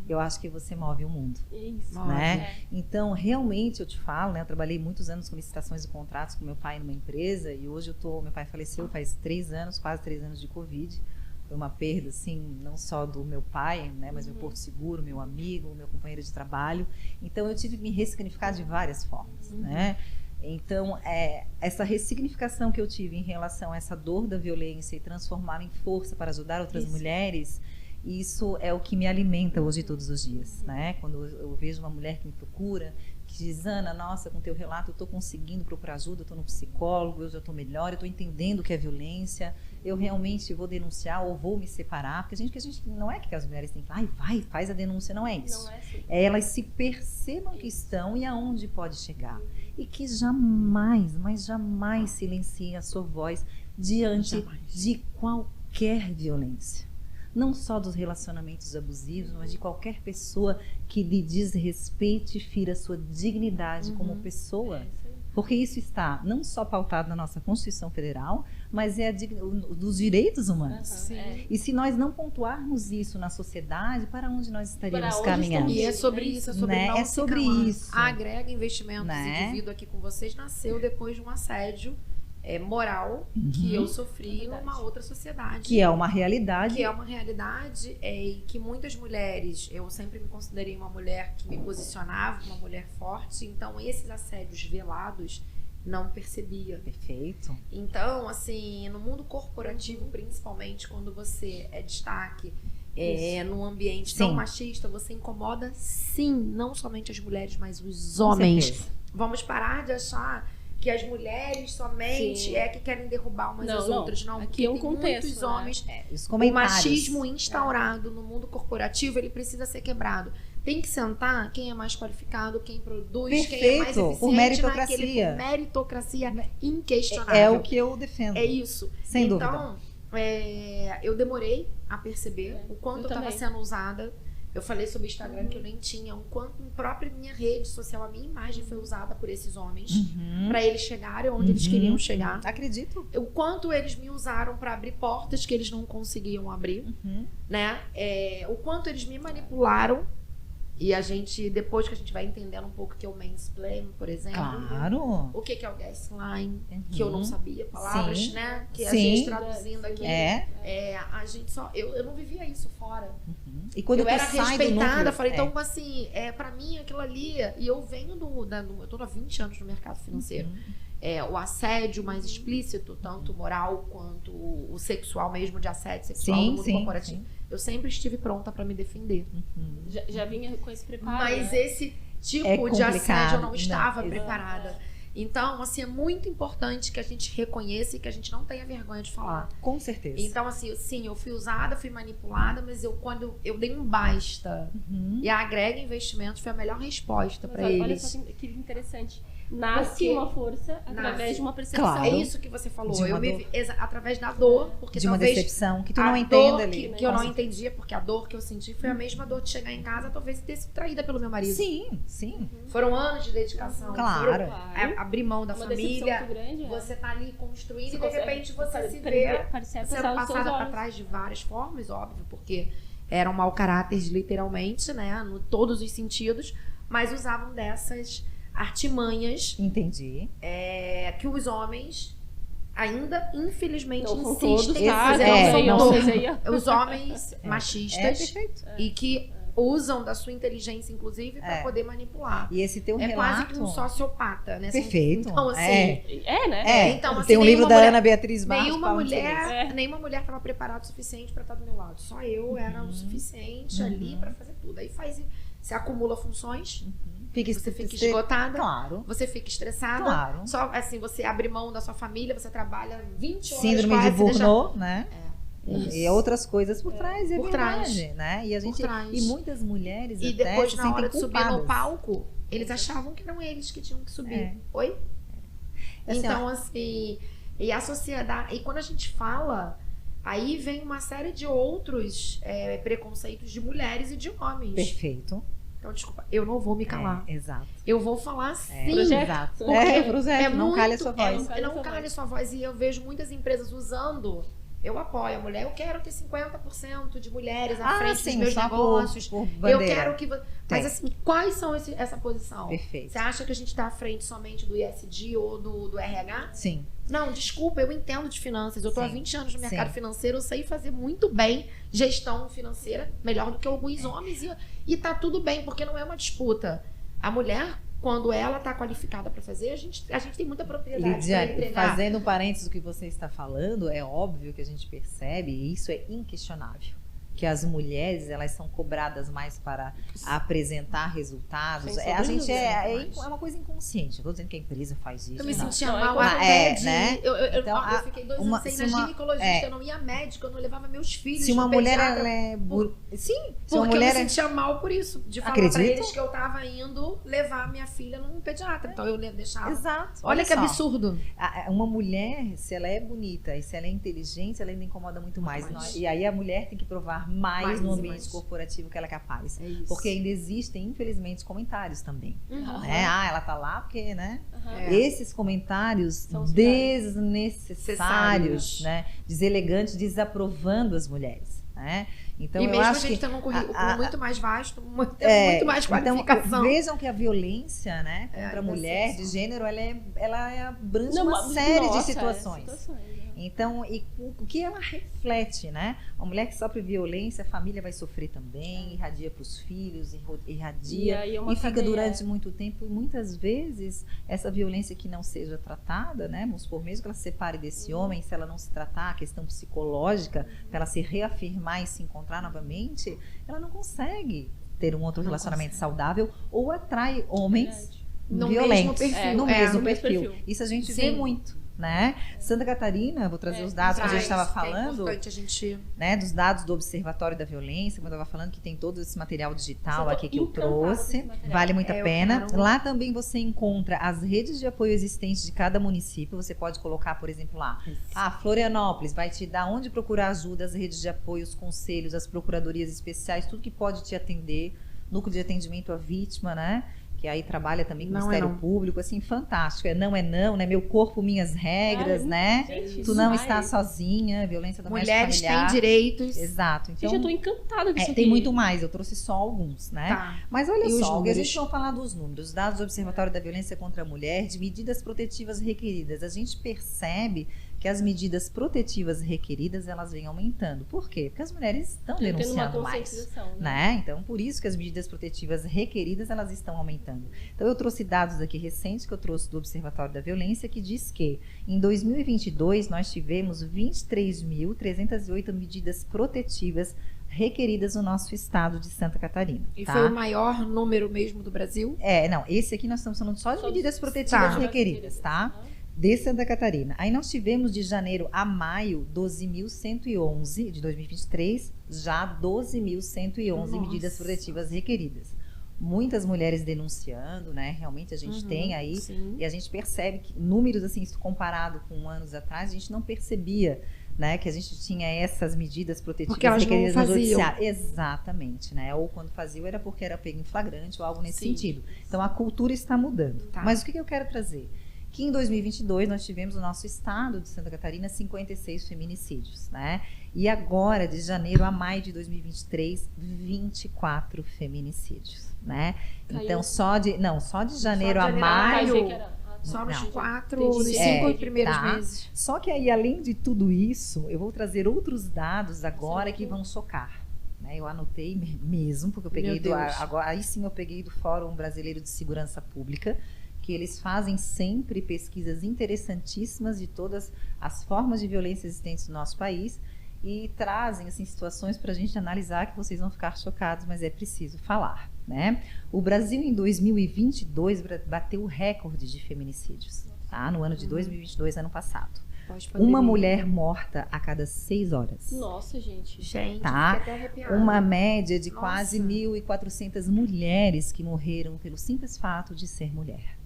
eu acho que você move o mundo. Isso. Né? Então, realmente, eu te falo, né? Eu trabalhei muitos anos com licitações e contratos com meu pai numa empresa e hoje meu pai faleceu faz 3 anos, quase 3 anos de Covid. Foi uma perda, assim, não só do meu pai, né? Mas meu porto seguro, meu amigo, meu companheiro de trabalho. Então, eu tive que me ressignificar de várias formas, né? Então, essa ressignificação que eu tive em relação a essa dor da violência e transformá-la em força para ajudar outras mulheres, isso é o que me alimenta hoje todos os dias, né? Quando eu vejo uma mulher que me procura, que diz, Ana, nossa, com teu relato eu estou conseguindo procurar ajuda, eu estou no psicólogo, eu já estou melhor, eu estou entendendo o que é violência, eu realmente vou denunciar ou vou me separar, porque a gente não é que as mulheres têm que vai, faz a denúncia, não é isso. Não é assim. É elas se percebam que estão e aonde pode chegar. E que jamais, mas jamais silenciem a sua voz diante de qualquer violência. Não só dos relacionamentos abusivos, mas de qualquer pessoa que lhe desrespeite e fira a sua dignidade como pessoa. Porque isso está não só pautado na nossa Constituição Federal, mas dos direitos humanos. E se nós não pontuarmos isso na sociedade, para onde nós estaríamos caminhando? E é sobre isso, é sobre né? não É sobre isso. A Agrega Investimentos, né? e divido aqui com vocês, nasceu depois de um assédio moral que eu sofri numa outra sociedade. Que é uma realidade. Que é uma realidade e que muitas mulheres, eu sempre me considerei uma mulher que me posicionava, uma mulher forte, então esses assédios velados não percebia. Perfeito. Então, assim, no mundo corporativo, principalmente, quando você é destaque num ambiente tão machista, você incomoda, sim, não somente as mulheres, mas os homens. Vamos parar de achar que as mulheres somente que querem derrubar umas às outras. Não, aqui é um contexto, muitos homens. O machismo instaurado no mundo corporativo, ele precisa ser quebrado. Tem que sentar quem é mais qualificado, quem produz, quem é mais eficiente. Por meritocracia. Por meritocracia inquestionável. É o que eu defendo. É isso. Sem dúvida. Então, eu demorei a perceber o quanto eu estava sendo usada. Eu falei sobre o Instagram que eu nem tinha, o quanto na própria minha rede social, a minha imagem foi usada por esses homens para eles chegarem onde eles queriam chegar. Acredito. O quanto eles me usaram para abrir portas que eles não conseguiam abrir, né? O quanto eles me manipularam. E a gente, depois que a gente vai entendendo um pouco o que é o mansplaining, por exemplo. Claro. O que é o gaslighting, que eu não sabia palavras, né? Que a gente traduzindo aqui. A gente só... Eu não vivia isso fora. E quando eu era respeitada, falei, então assim, pra mim aquilo ali... E eu venho eu tô há 20 anos no mercado financeiro. O assédio mais explícito, tanto moral quanto o sexual mesmo, de assédio sexual no mundo corporativo. Eu sempre estive pronta para me defender. Já vinha com esse preparo. Mas esse tipo de assédio eu não estava preparada. Então, assim, é muito importante que a gente reconheça e que a gente não tenha vergonha de falar. Com certeza. Então, assim, sim, eu fui usada, fui manipulada, mas quando eu dei um basta, e a Agrega Investimentos foi a melhor resposta para eles. Olha só que interessante. Nasce uma força através de uma percepção. Claro. É isso que você falou. Através da dor, porque de uma talvez decepção que tu não entende ali. Que eu não entendia, porque a dor que eu senti foi a mesma dor de chegar em casa, talvez ter sido traída pelo meu marido. Sim. Foram anos de dedicação. Claro. Abrir mão da família. Grande, você tá ali construindo e de repente você se vê sendo passada para trás de várias formas, óbvio, porque eram mau caráter, literalmente, né? Em todos os sentidos, mas usavam dessas artimanhas. Entendi. Que os homens ainda, infelizmente, insistem. Os homens machistas e que usam da sua inteligência, inclusive, para poder manipular. E esse teu relato... quase que um sociopata, né? Perfeito. Então, assim... né? Então, assim, tem um livro da Ana Beatriz Barros. Nenhuma mulher estava preparada o suficiente para estar do meu lado. Só eu era o suficiente ali para fazer tudo. Aí se acumula funções, Você fica esgotada. Claro. Você fica estressada. Claro. Só assim, você abre mão da sua família, você trabalha 20 horas. Síndrome de Burnout, né? Isso. E outras coisas por trás, por trás, né? E a gente e muitas mulheres e até depois se na sentem hora de culpadas. subir no palco, eles achavam que eram eles que tinham que subir. Oi? Assim, então assim, e a sociedade, e quando a gente fala, aí vem uma série de outros preconceitos de mulheres e de homens. Perfeito. Então, desculpa, eu não vou me calar. Exato. Eu vou falar sim. Exato. Projeto, não calhe a sua voz. Não calhe a sua voz. E eu vejo muitas empresas usando. Eu apoio a mulher. Eu quero ter 50% de mulheres à frente dos meus negócios. Eu quero que... Mas assim, quais são essa posição? Perfeito. Você acha que a gente está à frente somente do ISD ou do RH? Sim. Não, desculpa, eu entendo de finanças. Eu tô há 20 anos no mercado financeiro, eu sei fazer muito bem gestão financeira, melhor do que alguns homens. E tá tudo bem, porque não é uma disputa. A mulher, quando ela tá qualificada para fazer, a gente tem muita propriedade. Lidiane, fazendo parênteses do que você está falando, é óbvio que a gente percebe, e isso é inquestionável, que as mulheres, elas são cobradas mais para apresentar resultados. A gente é uma coisa inconsciente. Eu tô dizendo que a empresa faz isso. Eu me sentia mal até né? Eu fiquei 2 anos sem ir na ginecologista, eu não ia médica, eu não levava meus filhos. Se uma mulher ela é sim, porque eu me sentia mal por isso, de falar para eles que eu tava indo levar minha filha num pediatra. Então eu deixava. Exato. Olha que absurdo. Uma mulher, se ela é bonita e se ela é inteligente, ela ainda incomoda muito mais. E aí a mulher tem que provar mais no ambiente corporativo que ela é capaz. Porque ainda existem, infelizmente, comentários também. Né? Ela tá lá porque, né? Esses comentários desnecessários, né? Deselegantes, desaprovando as mulheres. Né? Então, e eu mesmo acho a gente tem um currículo muito mais vasto, muito mais qualificação. Então, vejam que a violência, né, contra a mulher de gênero, ela abrange uma série de situações. Então, e o que ela reflete, né? Uma mulher que sofre violência, a família vai sofrer também, irradia para os filhos, irradia e fica durante muito tempo. E muitas vezes, essa violência que não seja tratada, né? Vamos supor, mesmo que ela se separe desse homem, se ela não se tratar, a questão psicológica, para ela se reafirmar e se encontrar novamente, ela não consegue ter um outro relacionamento saudável ou atrai homens violentos. No mesmo perfil. Isso a gente vê muito. Né? Santa Catarina, vou trazer os dados que a gente estava falando, né, dos dados do Observatório da Violência, quando eu estava falando que tem todo esse material digital aqui que eu trouxe, vale muito a pena. Lá também você encontra as redes de apoio existentes de cada município, você pode colocar, por exemplo, lá, Florianópolis, vai te dar onde procurar ajuda, as redes de apoio, os conselhos, as procuradorias especiais, tudo que pode te atender, núcleo de atendimento à vítima, né? Que aí trabalha também com o Ministério Público, assim, fantástico. Não, né? Meu corpo, minhas regras, né? Gente, tu não está sozinha, violência doméstica mulheres familiar. Têm direitos. Exato. Então, gente, eu tô encantada com isso aqui. Tem muito mais, eu trouxe só alguns, né? Mas olha só, a gente vai falar dos números, os dados do Observatório da Violência contra a Mulher, de medidas protetivas requeridas. A gente percebe que as medidas protetivas requeridas, elas vêm aumentando. Por quê? Porque as mulheres estão denunciando mais. Né? Então, por isso que as medidas protetivas requeridas, elas estão aumentando. Então, eu trouxe dados aqui recentes, que eu trouxe do Observatório da Violência, que diz que, em 2022, nós tivemos 23.308 medidas protetivas requeridas no nosso estado de Santa Catarina. E foi o maior número mesmo do Brasil? Não, esse aqui nós estamos falando só de medidas protetivas requeridas, tá? De Santa Catarina. Aí nós tivemos de janeiro a maio 12.111, de 2023, já 12.111 medidas protetivas requeridas. Muitas mulheres denunciando, né? Realmente a gente tem aí, e a gente percebe que números assim, comparado com anos atrás, a gente não percebia, né, que a gente tinha essas medidas protetivas requeridas no judiciário. Exatamente, né? Ou quando faziam era porque era pego em flagrante ou algo nesse sentido. Então a cultura está mudando. Mas o que eu quero trazer? Que em 2022 nós tivemos no nosso estado de Santa Catarina 56 feminicídios, né? E agora, de janeiro a maio de 2023, 24 feminicídios, né? Então, só de janeiro a maio... Só nos 5 primeiros meses. Só que aí, além de tudo isso, eu vou trazer outros dados agora que vão chocar. Né? Eu anotei mesmo, porque eu peguei aí sim eu peguei do Fórum Brasileiro de Segurança Pública, que eles fazem sempre pesquisas interessantíssimas de todas as formas de violência existentes no nosso país. e trazem assim, situações para a gente analisar que vocês vão ficar chocados, mas é preciso falar, né? O Brasil em 2022 bateu o recorde de feminicídios, tá? No ano de 2022, ano passado. Uma mulher morta a cada 6 horas. Nossa, gente. Tá? Uma média de quase 1.400 mulheres que morreram pelo simples fato de ser mulher,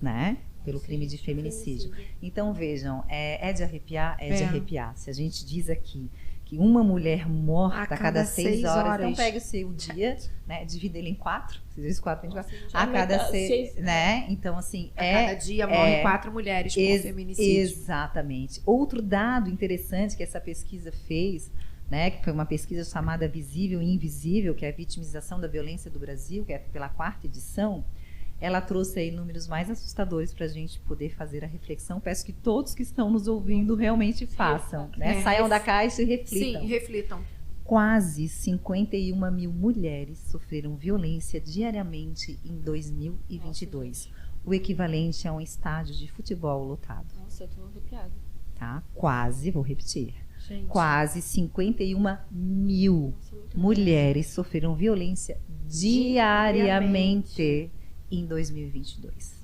né? Pelo crime de feminicídio. Então, vejam, é de arrepiar? É de arrepiar. Se a gente diz aqui que uma mulher morta a cada 6 horas, então pega o seu dia, né? Divida ele em 4, 6 vezes 4, 24. A cada 6, né? Então, assim, a cada dia morrem 4 mulheres por feminicídio. Exatamente. Outro dado interessante que essa pesquisa fez, né, que foi uma pesquisa chamada Visível e Invisível, que é a vitimização da violência do Brasil, que é pela 4ª edição, ela trouxe aí números mais assustadores para a gente poder fazer a reflexão. Peço que todos que estão nos ouvindo realmente façam, né? Saiam da caixa e reflitam. Sim, reflitam. Quase 51 mil mulheres sofreram violência diariamente em 2022. O equivalente a um estádio de futebol lotado. Nossa, eu tô arrepiada. Tá? Quase, vou repetir. Gente. Quase 51 mil mulheres sofreram violência diariamente em 2022.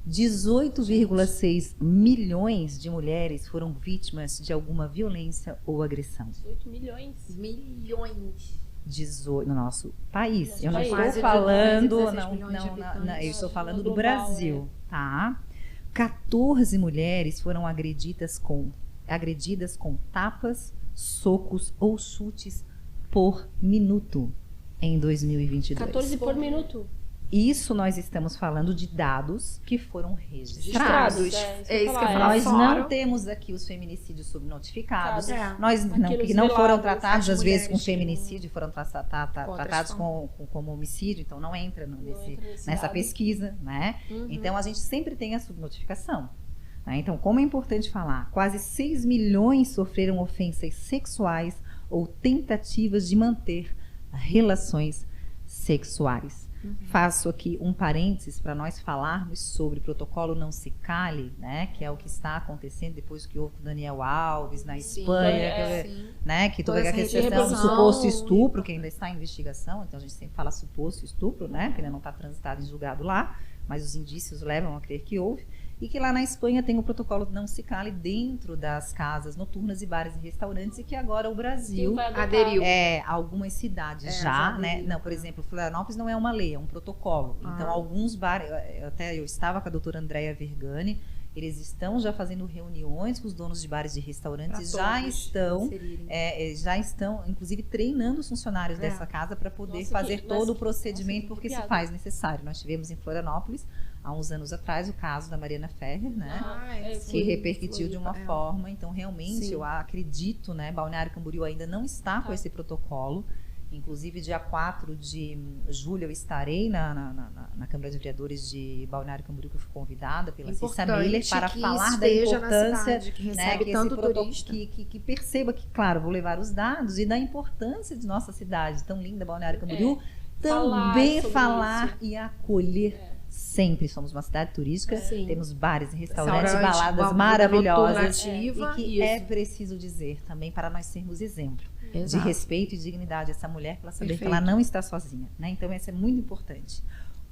18,6 milhões de mulheres foram vítimas de alguma violência ou agressão. 18 milhões? Milhões. 18 no nosso país. Eu não país. estou falando, eu estou falando do Brasil, tá? 14 mulheres foram agredidas com tapas, socos ou chutes por minuto em 2022. 14 por minuto. Isso nós estamos falando de dados que foram registrados. É isso que eu falo. Nós não temos aqui os feminicídios subnotificados. Nós não foram tratados, às vezes, com feminicídio, foram tratados como homicídio, então não entra nessa pesquisa, né? Então, a gente sempre tem a subnotificação. Né? Então, como é importante falar, quase 6 milhões sofreram ofensas sexuais ou tentativas de manter relações sexuais. Faço aqui um parênteses para nós falarmos sobre o protocolo Não Se Cale, né, que é o que está acontecendo depois que houve com o Daniel Alves na Espanha, né, que toda a questão do suposto estupro, que ainda está em investigação, então a gente sempre fala suposto estupro, né, que ainda não está transitado em julgado lá, mas os indícios levam a crer que houve. E que lá na Espanha tem o protocolo Não Se Cale dentro das casas noturnas e bares e restaurantes, e que agora o Brasil aderiu. Algumas cidades já, né? Não, por exemplo, Florianópolis não é uma lei, é um protocolo. Então, alguns bares, eu estava com a doutora Andréa Vergani, eles estão já fazendo reuniões com os donos de bares e restaurantes, já estão, inclusive, treinando os funcionários dessa casa para poder fazer todo o procedimento, porque se faz necessário. Nós tivemos em Florianópolis, há uns anos atrás, o caso da Mariana Ferrer, né? Que repercutiu de uma forma. Então, realmente, eu acredito, né? Balneário Camboriú ainda não está com esse protocolo. Inclusive, dia 4 de julho, eu estarei na Câmara de Vereadores de Balneário Camboriú, que eu fui convidada pela Cissa Miller para falar da importância, que recebe tanto turista. Que perceba que, claro, vou levar os dados e da importância de nossa cidade tão linda, Balneário Camboriú, também falar e acolher. Sempre somos uma cidade turística, temos bares e restaurantes, baladas maravilhosas, e que é preciso dizer também para nós sermos exemplo de respeito e dignidade a essa mulher, para ela saber que ela não está sozinha, né? Então, isso é muito importante.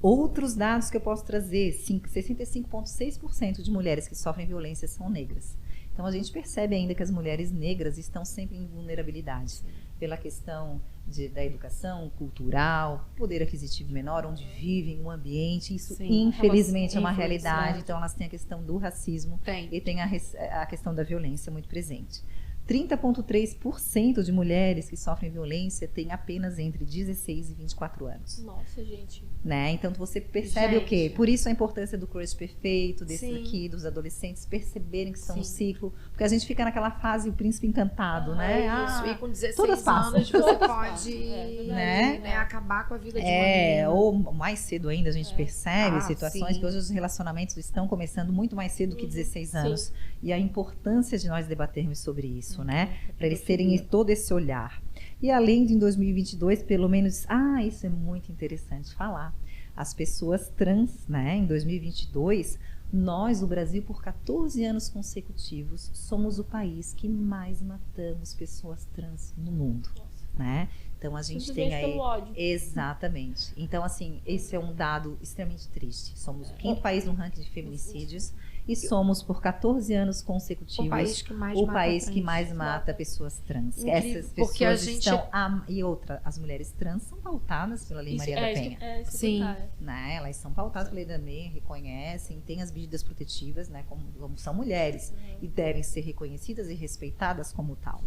Outros dados que eu posso trazer, 65,6% de mulheres que sofrem violência são negras. Então, a gente percebe ainda que as mulheres negras estão sempre em vulnerabilidade, pela questão da educação cultural, poder aquisitivo menor, onde vivem, um ambiente, isso infelizmente é uma realidade. Então, elas têm a questão do racismo e tem a questão da violência muito presente. 30,3% de mulheres que sofrem violência têm apenas entre 16 e 24 anos. Nossa, gente. Né? Então, você percebe o quê? Por isso a importância do crush perfeito, desses aqui, dos adolescentes perceberem que são um ciclo. Porque a gente fica naquela fase, o príncipe encantado, né? Isso, e com 16 todas anos você pode acabar com a vida de uma menina. Ou mais cedo ainda, a gente percebe situações que hoje os relacionamentos estão começando muito mais cedo que 16 anos. E a importância de nós debatermos sobre isso, né? Para eles terem todo esse olhar. E além de em 2022, pelo menos, isso é muito interessante falar. As pessoas trans, né? Em 2022, Nós, o Brasil, por 14 anos consecutivos, somos o país que mais matamos pessoas trans no mundo, né? Então a gente tem aí ódio. Exatamente. Então assim, esse é um dado extremamente triste. Somos o 5º país no ranking de feminicídios e somos por 14 anos consecutivos o país que mais mata pessoas trans. Incrível, essas pessoas estão e as mulheres trans são pautadas pela Lei Maria da Penha. Sim. Né? Elas são pautadas pela Lei da Penha, reconhecem, têm as medidas protetivas, né? Como são mulheres e devem ser reconhecidas e respeitadas como tal.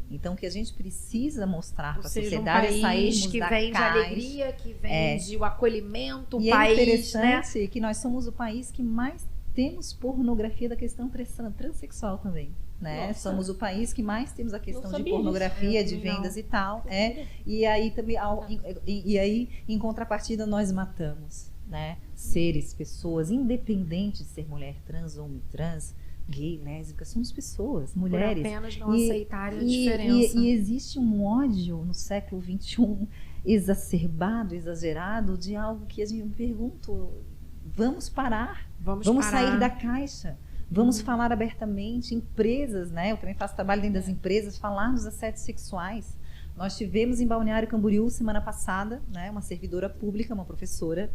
Então, o que a gente precisa mostrar para a sociedade é sairmos que da vende caixa. Alegria, que vende o acolhimento, o e país, é interessante, né? Que nós somos o país que mais temos pornografia da questão transexual também. Né? Somos o país que mais temos a questão de pornografia, de vendas e tal. E aí também, em contrapartida, nós matamos, né? Seres, pessoas, independente de ser mulher trans ou homem trans, gay, lésbica, somos pessoas, mulheres. Por apenas não aceitarem a diferença. E existe um ódio no século XXI exacerbado, exagerado, de algo que a gente me pergunta, vamos parar, vamos sair da caixa, vamos falar abertamente, empresas, né? Eu também faço trabalho dentro das empresas, falar dos assédios sexuais. Nós tivemos em Balneário Camboriú, semana passada, né, uma servidora pública, uma professora,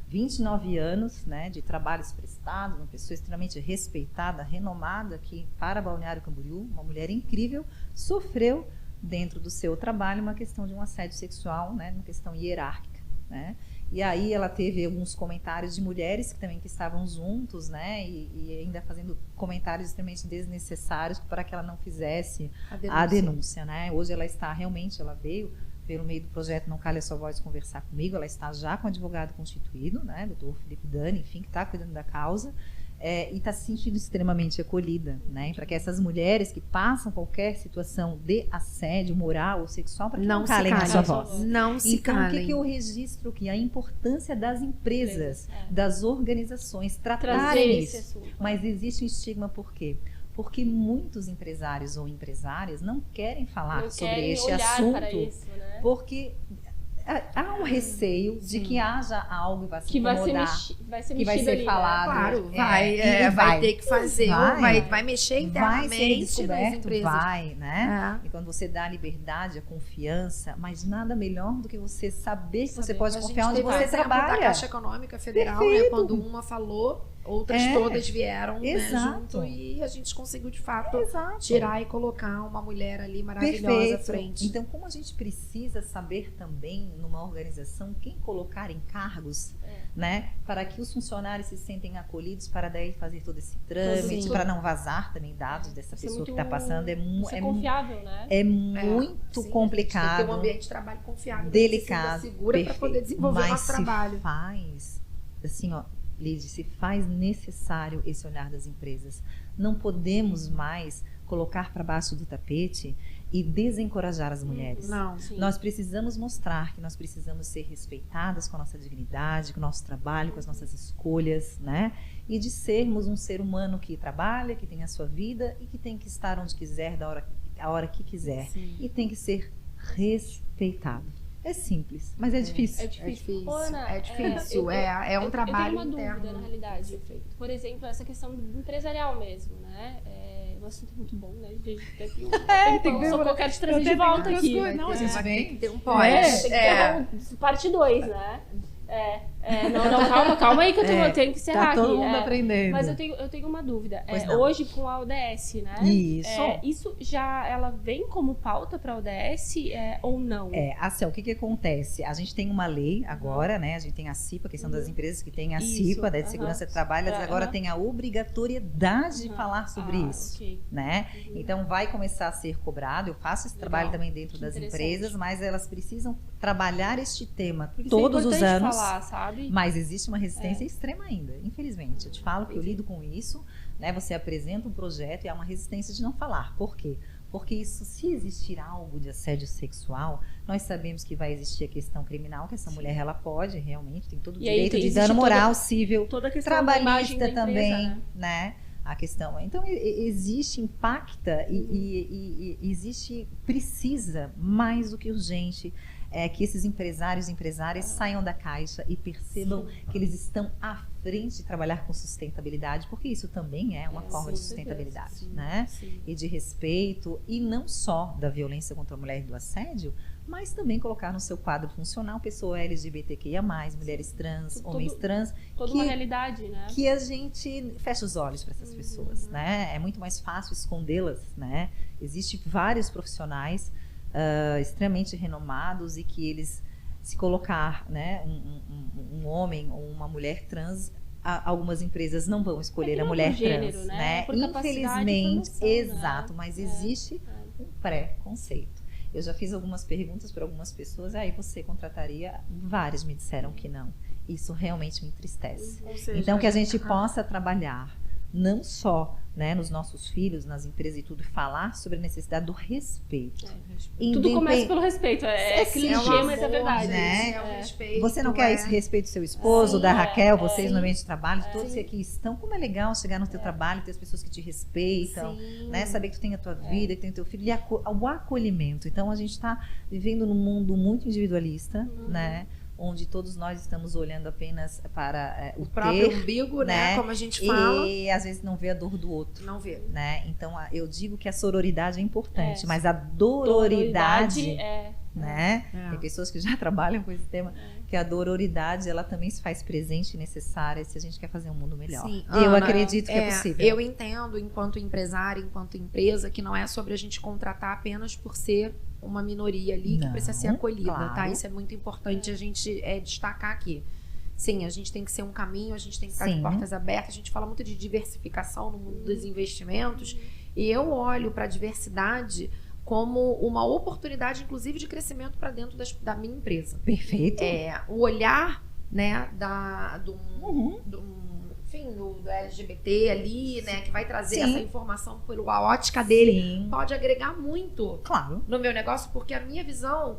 29 anos, né, de trabalhos prestados, uma pessoa extremamente respeitada, renomada aqui para Balneário Camboriú, uma mulher incrível, sofreu dentro do seu trabalho uma questão de um assédio sexual, né, uma questão hierárquica, né? E aí ela teve alguns comentários de mulheres que estavam juntos, né, e ainda fazendo comentários extremamente desnecessários para que ela não fizesse a denúncia, né? Hoje ela está realmente, ela veio pelo meio do projeto Não Cale a Sua Voz conversar comigo, ela está já com advogado constituído, né, doutor Felipe Dani, enfim, que está cuidando da causa, e está se sentindo extremamente acolhida, né, para que essas mulheres que passam qualquer situação de assédio moral ou sexual, para que não calem a sua voz. Não se calem. Então, o que eu registro aqui? A importância das empresas, das organizações tratarem isso. Mas existe um estigma, por quê? Porque muitos empresários ou empresárias não querem falar sobre este assunto, para isso, né? Porque há um receio de que haja algo que vai ser falado. Claro, vai ter que fazer, vai mexer internamente nas empresas. Vai, né? E quando você dá a liberdade, a confiança, mas nada melhor do que você saber que você pode confiar onde você trabalha. A Caixa Econômica Federal, né, quando uma falou, outras todas vieram, né, junto, e a gente conseguiu de fato tirar e colocar uma mulher ali maravilhosa à frente. Então, como a gente precisa saber também numa organização quem colocar em cargos, né, para que os funcionários se sentem acolhidos, para daí fazer todo esse trâmite, para não vazar também dados dessa pessoa que está passando, é confiável, né? É muito complicado. Tem que ter um ambiente de trabalho confiável, delicado, segura para poder desenvolver o nosso trabalho. Faz assim, ó, Lidy, se faz necessário esse olhar das empresas. Não podemos mais colocar para baixo do tapete e desencorajar as mulheres. Não, nós precisamos mostrar que nós precisamos ser respeitadas com a nossa dignidade, com o nosso trabalho, com as nossas escolhas, né? E de sermos um ser humano que trabalha, que tem a sua vida e que tem que estar onde quiser, a hora que quiser. E tem que ser respeitado. É simples, mas é difícil. É difícil. Ana, é difícil. É um trabalho interno. Eu tenho uma dúvida, na realidade. Por exemplo, essa questão empresarial mesmo, né? O assunto é muito bom, né? Tem que ver. Eu quero te trazer de volta aqui. Não, a gente vem. Tem um pós. Parte 2, né? Não, calma aí que eu tenho que encerrar aqui. Tá todo mundo aprendendo. Mas eu tenho uma dúvida. Hoje com a ODS, né? Isso já ela vem como pauta para a ODS ou não? Assim, o que acontece? A gente tem uma lei agora, né? A gente tem a CIPA, a questão das empresas que tem a CIPA, de Segurança do Trabalho, elas agora têm a obrigatoriedade de falar sobre isso, né? Então vai começar a ser cobrado. Eu faço esse trabalho também dentro das empresas, mas elas precisam trabalhar este tema todos os anos. Sabe? Mas existe uma resistência extrema ainda, infelizmente. Eu te falo que eu lido com isso, né? Você apresenta um projeto e há uma resistência de não falar. Por quê? Porque isso, se existir algo de assédio sexual, nós sabemos que vai existir a questão criminal, que essa mulher ela pode realmente, tem todo o direito de dano moral, civil, trabalhista também, né? A questão. Então, existe, impacta e existe, precisa mais do que urgente que esses empresários e empresárias saiam da caixa e percebam que eles estão à frente de trabalhar com sustentabilidade, porque isso também é uma forma de sustentabilidade, sim, né? Sim. E de respeito, e não só da violência contra a mulher e do assédio, mas também colocar no seu quadro funcional pessoa LGBTQIA+, mulheres trans, homens trans. Toda uma realidade, né? Que a gente fecha os olhos para essas pessoas, né? É muito mais fácil escondê-las, né? Existem vários profissionais extremamente renomados e que eles, se colocar, né, um homem ou uma mulher trans, algumas empresas não vão escolher a mulher gênero, trans, né? Infelizmente, exato, né? mas existe um pré-conceito. Eu já fiz algumas perguntas para algumas pessoas, aí você contrataria? Várias me disseram que não. Isso realmente me entristece. Seja, então, que a gente possa trabalhar não só, né, nos nossos filhos, nas empresas e tudo, falar sobre a necessidade do respeito. Tudo começa pelo respeito. É clichê, mas é verdade. Né? É o respeito, você não quer esse respeito do seu esposo, da Raquel, vocês no ambiente de trabalho, todos que aqui estão. Como é legal chegar no teu trabalho, ter as pessoas que te respeitam, né? Saber que tu tem a tua vida, que tem o teu filho, e o acolhimento. Então, a gente está vivendo num mundo muito individualista, né? Onde todos nós estamos olhando apenas para o próprio ter, umbigo, né? Como a gente fala. E às vezes não vê a dor do outro. Não vê. Né? Então, eu digo que a sororidade é importante, mas a dororidade né? Tem pessoas que já trabalham com esse tema, que a dororidade, ela também se faz presente e necessária se a gente quer fazer um mundo melhor. Sim. Eu acredito que é possível. Eu entendo, enquanto empresária, enquanto empresa, que não é sobre a gente contratar apenas por ser uma minoria ali que precisa ser acolhida, tá? Isso é muito importante a gente destacar aqui. Sim, a gente tem que ser um caminho, a gente tem que estar de portas abertas. A gente fala muito de diversificação no mundo dos investimentos, e eu olho para a diversidade como uma oportunidade, inclusive, de crescimento para dentro da minha empresa. Perfeito. O olhar, né, do LGBT ali, né, que vai trazer essa informação pela ótica dele, pode agregar muito no meu negócio, porque a minha visão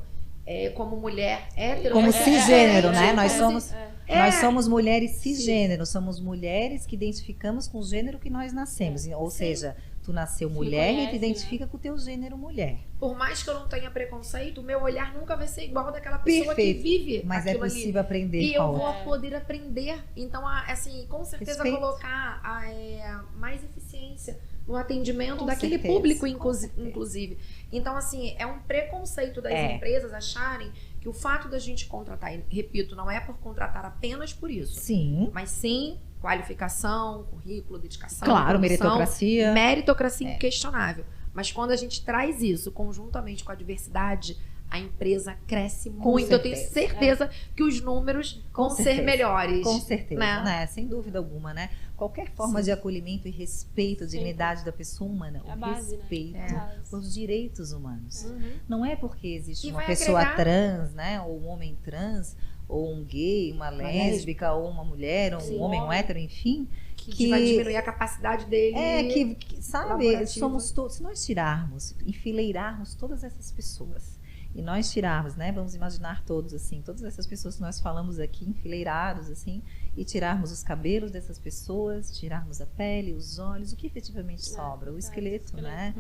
como mulher hétero... Como cisgênero, né? Nós somos mulheres cisgênero, somos mulheres que identificamos com o gênero que nós nascemos, ou seja... Tu nasceu mulher e te identifica com o teu gênero mulher. Por mais que eu não tenha preconceito, o meu olhar nunca vai ser igual daquela pessoa que vive mas é possível ali. aprender. E eu vou poder aprender. Então, assim, com certeza colocar mais eficiência no atendimento daquele público, inclusive. Então, assim, é um preconceito das empresas acharem que o fato da gente contratar, e repito, não é por contratar apenas por isso. Sim. Mas sim... qualificação, currículo, dedicação, claro, produção, meritocracia inquestionável. Mas quando a gente traz isso conjuntamente com a diversidade, a empresa cresce muito. Eu tenho certeza que os números vão ser melhores. Com certeza, né? Sem dúvida alguma, né? Qualquer forma de acolhimento e respeito à dignidade da pessoa humana, o respeito aos direitos humanos. Não é porque existe uma pessoa trans, né? Ou um homem trans, ou um gay, uma lésbica, ou uma mulher, ou um homem, um hétero, enfim, que vai diminuir a capacidade dele. Sabe, somos todos, se nós tirarmos, enfileirarmos todas essas pessoas, e nós tirarmos, né, vamos imaginar todos assim, todas essas pessoas que nós falamos aqui, enfileirados assim, e tirarmos os cabelos dessas pessoas, tirarmos a pele, os olhos, o que efetivamente sobra? O esqueleto, né?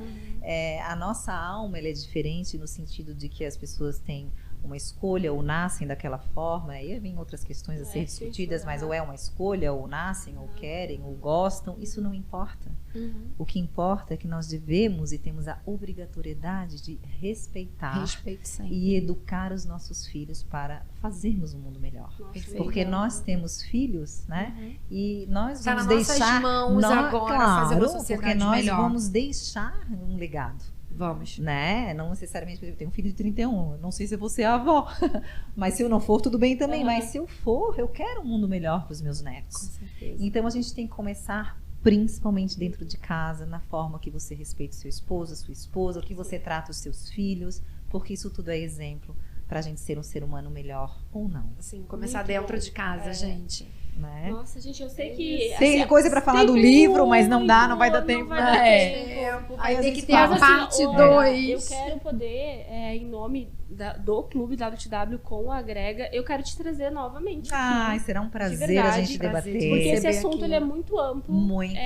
A nossa alma, ela é diferente no sentido de que as pessoas têm uma escolha ou nascem daquela forma, aí vem outras questões a ser discutidas, mas ou é uma escolha, ou nascem, ou querem, ou gostam, isso não importa. O que importa é que nós devemos e temos a obrigatoriedade de respeitar e educar os nossos filhos para fazermos um mundo melhor. Porque nós temos filhos, né? E nós vamos deixar mãos agora fazer uma sociedade porque nós melhor. Vamos deixar um legado. Vamos. Né? Não necessariamente, eu tenho um filho de 31, não sei se eu vou ser a avó, mas se eu não for, tudo bem também. Mas se eu for, eu quero um mundo melhor para os meus netos. Com certeza. Então a gente tem que começar principalmente dentro de casa, na forma que você respeita o seu esposo, a sua esposa, o que você trata os seus filhos, porque isso tudo é exemplo para a gente ser um ser humano melhor ou não. Sim, começar muito dentro de casa, gente. Né? Nossa, gente, eu sei que... Tem coisa para falar do livro, mas não dá, não vai dar tempo. Aí tem que ter a parte 2. Eu quero poder, em nome do Clube WTW com a Grega, eu quero te trazer novamente. Será um prazer a gente debater. Porque esse assunto ele é muito amplo. Muito.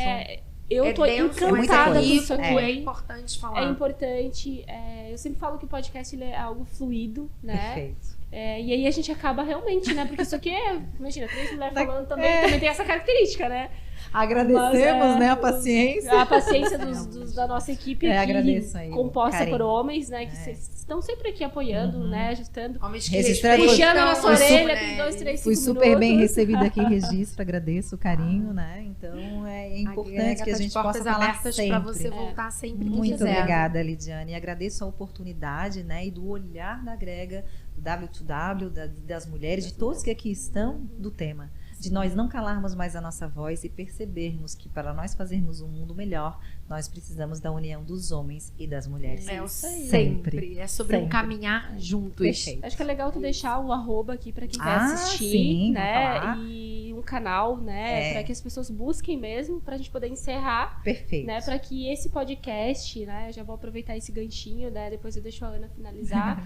Eu tô encantada com isso aqui. É importante falar. É importante. Eu sempre falo que o podcast ele é algo fluido, né? Perfeito. E aí a gente acaba realmente, né? Porque isso aqui imagina, 3 mulheres falando também tem essa característica, né? Agradecemos, né, a paciência. A paciência da nossa equipe aqui, composta por homens, né? Que estão sempre aqui apoiando, né? Ajustando. Homens que puxando a nossa orelha, tem 2, 3, 5 Fui super bem recebida aqui em Registro, agradeço o carinho, né? Então é importante que a gente possa falar sempre. Para você voltar sempre que Muito quiser. obrigada, Lidiane. E agradeço a oportunidade, né? E do olhar da Grega, do W2W, das mulheres, de todos que aqui estão, do tema. De nós não calarmos mais a nossa voz e percebermos que para nós fazermos um mundo melhor, nós precisamos da união dos homens e das mulheres. Sempre. É sobre um caminhar juntos. Perfeito. Acho que é legal tu deixar o @ aqui para quem quer assistir, sim, né? E um canal, né? Para que as pessoas busquem mesmo, para a gente poder encerrar. Perfeito. Né? Para que esse podcast, né? Eu já vou aproveitar esse ganchinho, né? Depois eu deixo a Ana finalizar.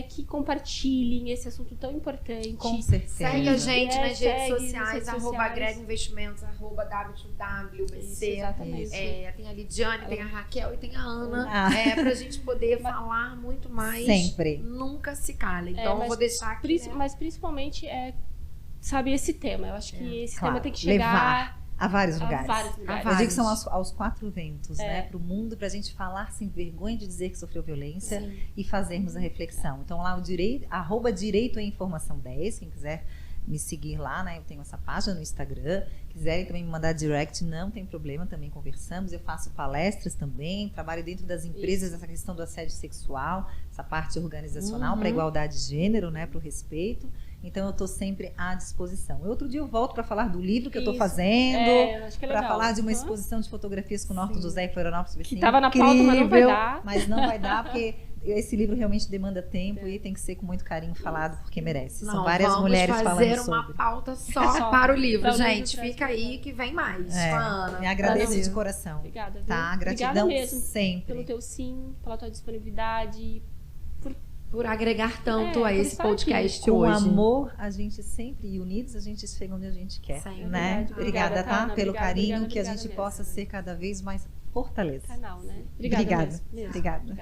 Que compartilhem esse assunto tão importante. Com certeza. Segue a gente nas redes sociais, @GregInvestimentos, @W2WBC. Exatamente. Tem a Lidiane, tem a Raquel e tem a Ana. Pra gente poder falar muito mais. Sempre. Nunca se cala. Então, eu vou deixar aqui. Mas principalmente, sabe, esse tema. Eu acho que esse tema tem que chegar... Levar a vários lugares. Eu digo que são aos 4 ventos, né? Para o mundo, para a gente falar sem vergonha de dizer que sofreu violência e fazermos a reflexão. Então, lá o @direito à informação 10, quem quiser me seguir lá, né? Eu tenho essa página no Instagram. Quiserem também me mandar direct, não tem problema, também conversamos. Eu faço palestras também, trabalho dentro das empresas essa questão do assédio sexual, essa parte organizacional para a igualdade de gênero, né? Para o respeito. Então, eu estou sempre à disposição. Outro dia eu volto para falar do livro que eu estou fazendo, para falar de uma exposição de fotografias com o Norton José em Florianópolis. Que estava na pauta, mas não vai dar. Mas não vai dar, porque esse livro realmente demanda tempo e tem que ser com muito carinho falado, porque merece. São várias mulheres falando sobre. Vamos fazer uma pauta só para o livro, gente. Fica aí que vem mais. Me agradeço de coração. Obrigada. Tá? Gratidão mesmo sempre. Pelo teu sim, pela tua disponibilidade, por agregar tanto a esse podcast aqui. hoje. Com amor, a gente sempre, e unidos, a gente chega onde a gente quer. Né? Obrigada, tá? Pelo carinho, que a gente possa ser cada vez mais fortaleza. Canal, né? Obrigada. Mesmo. Obrigada.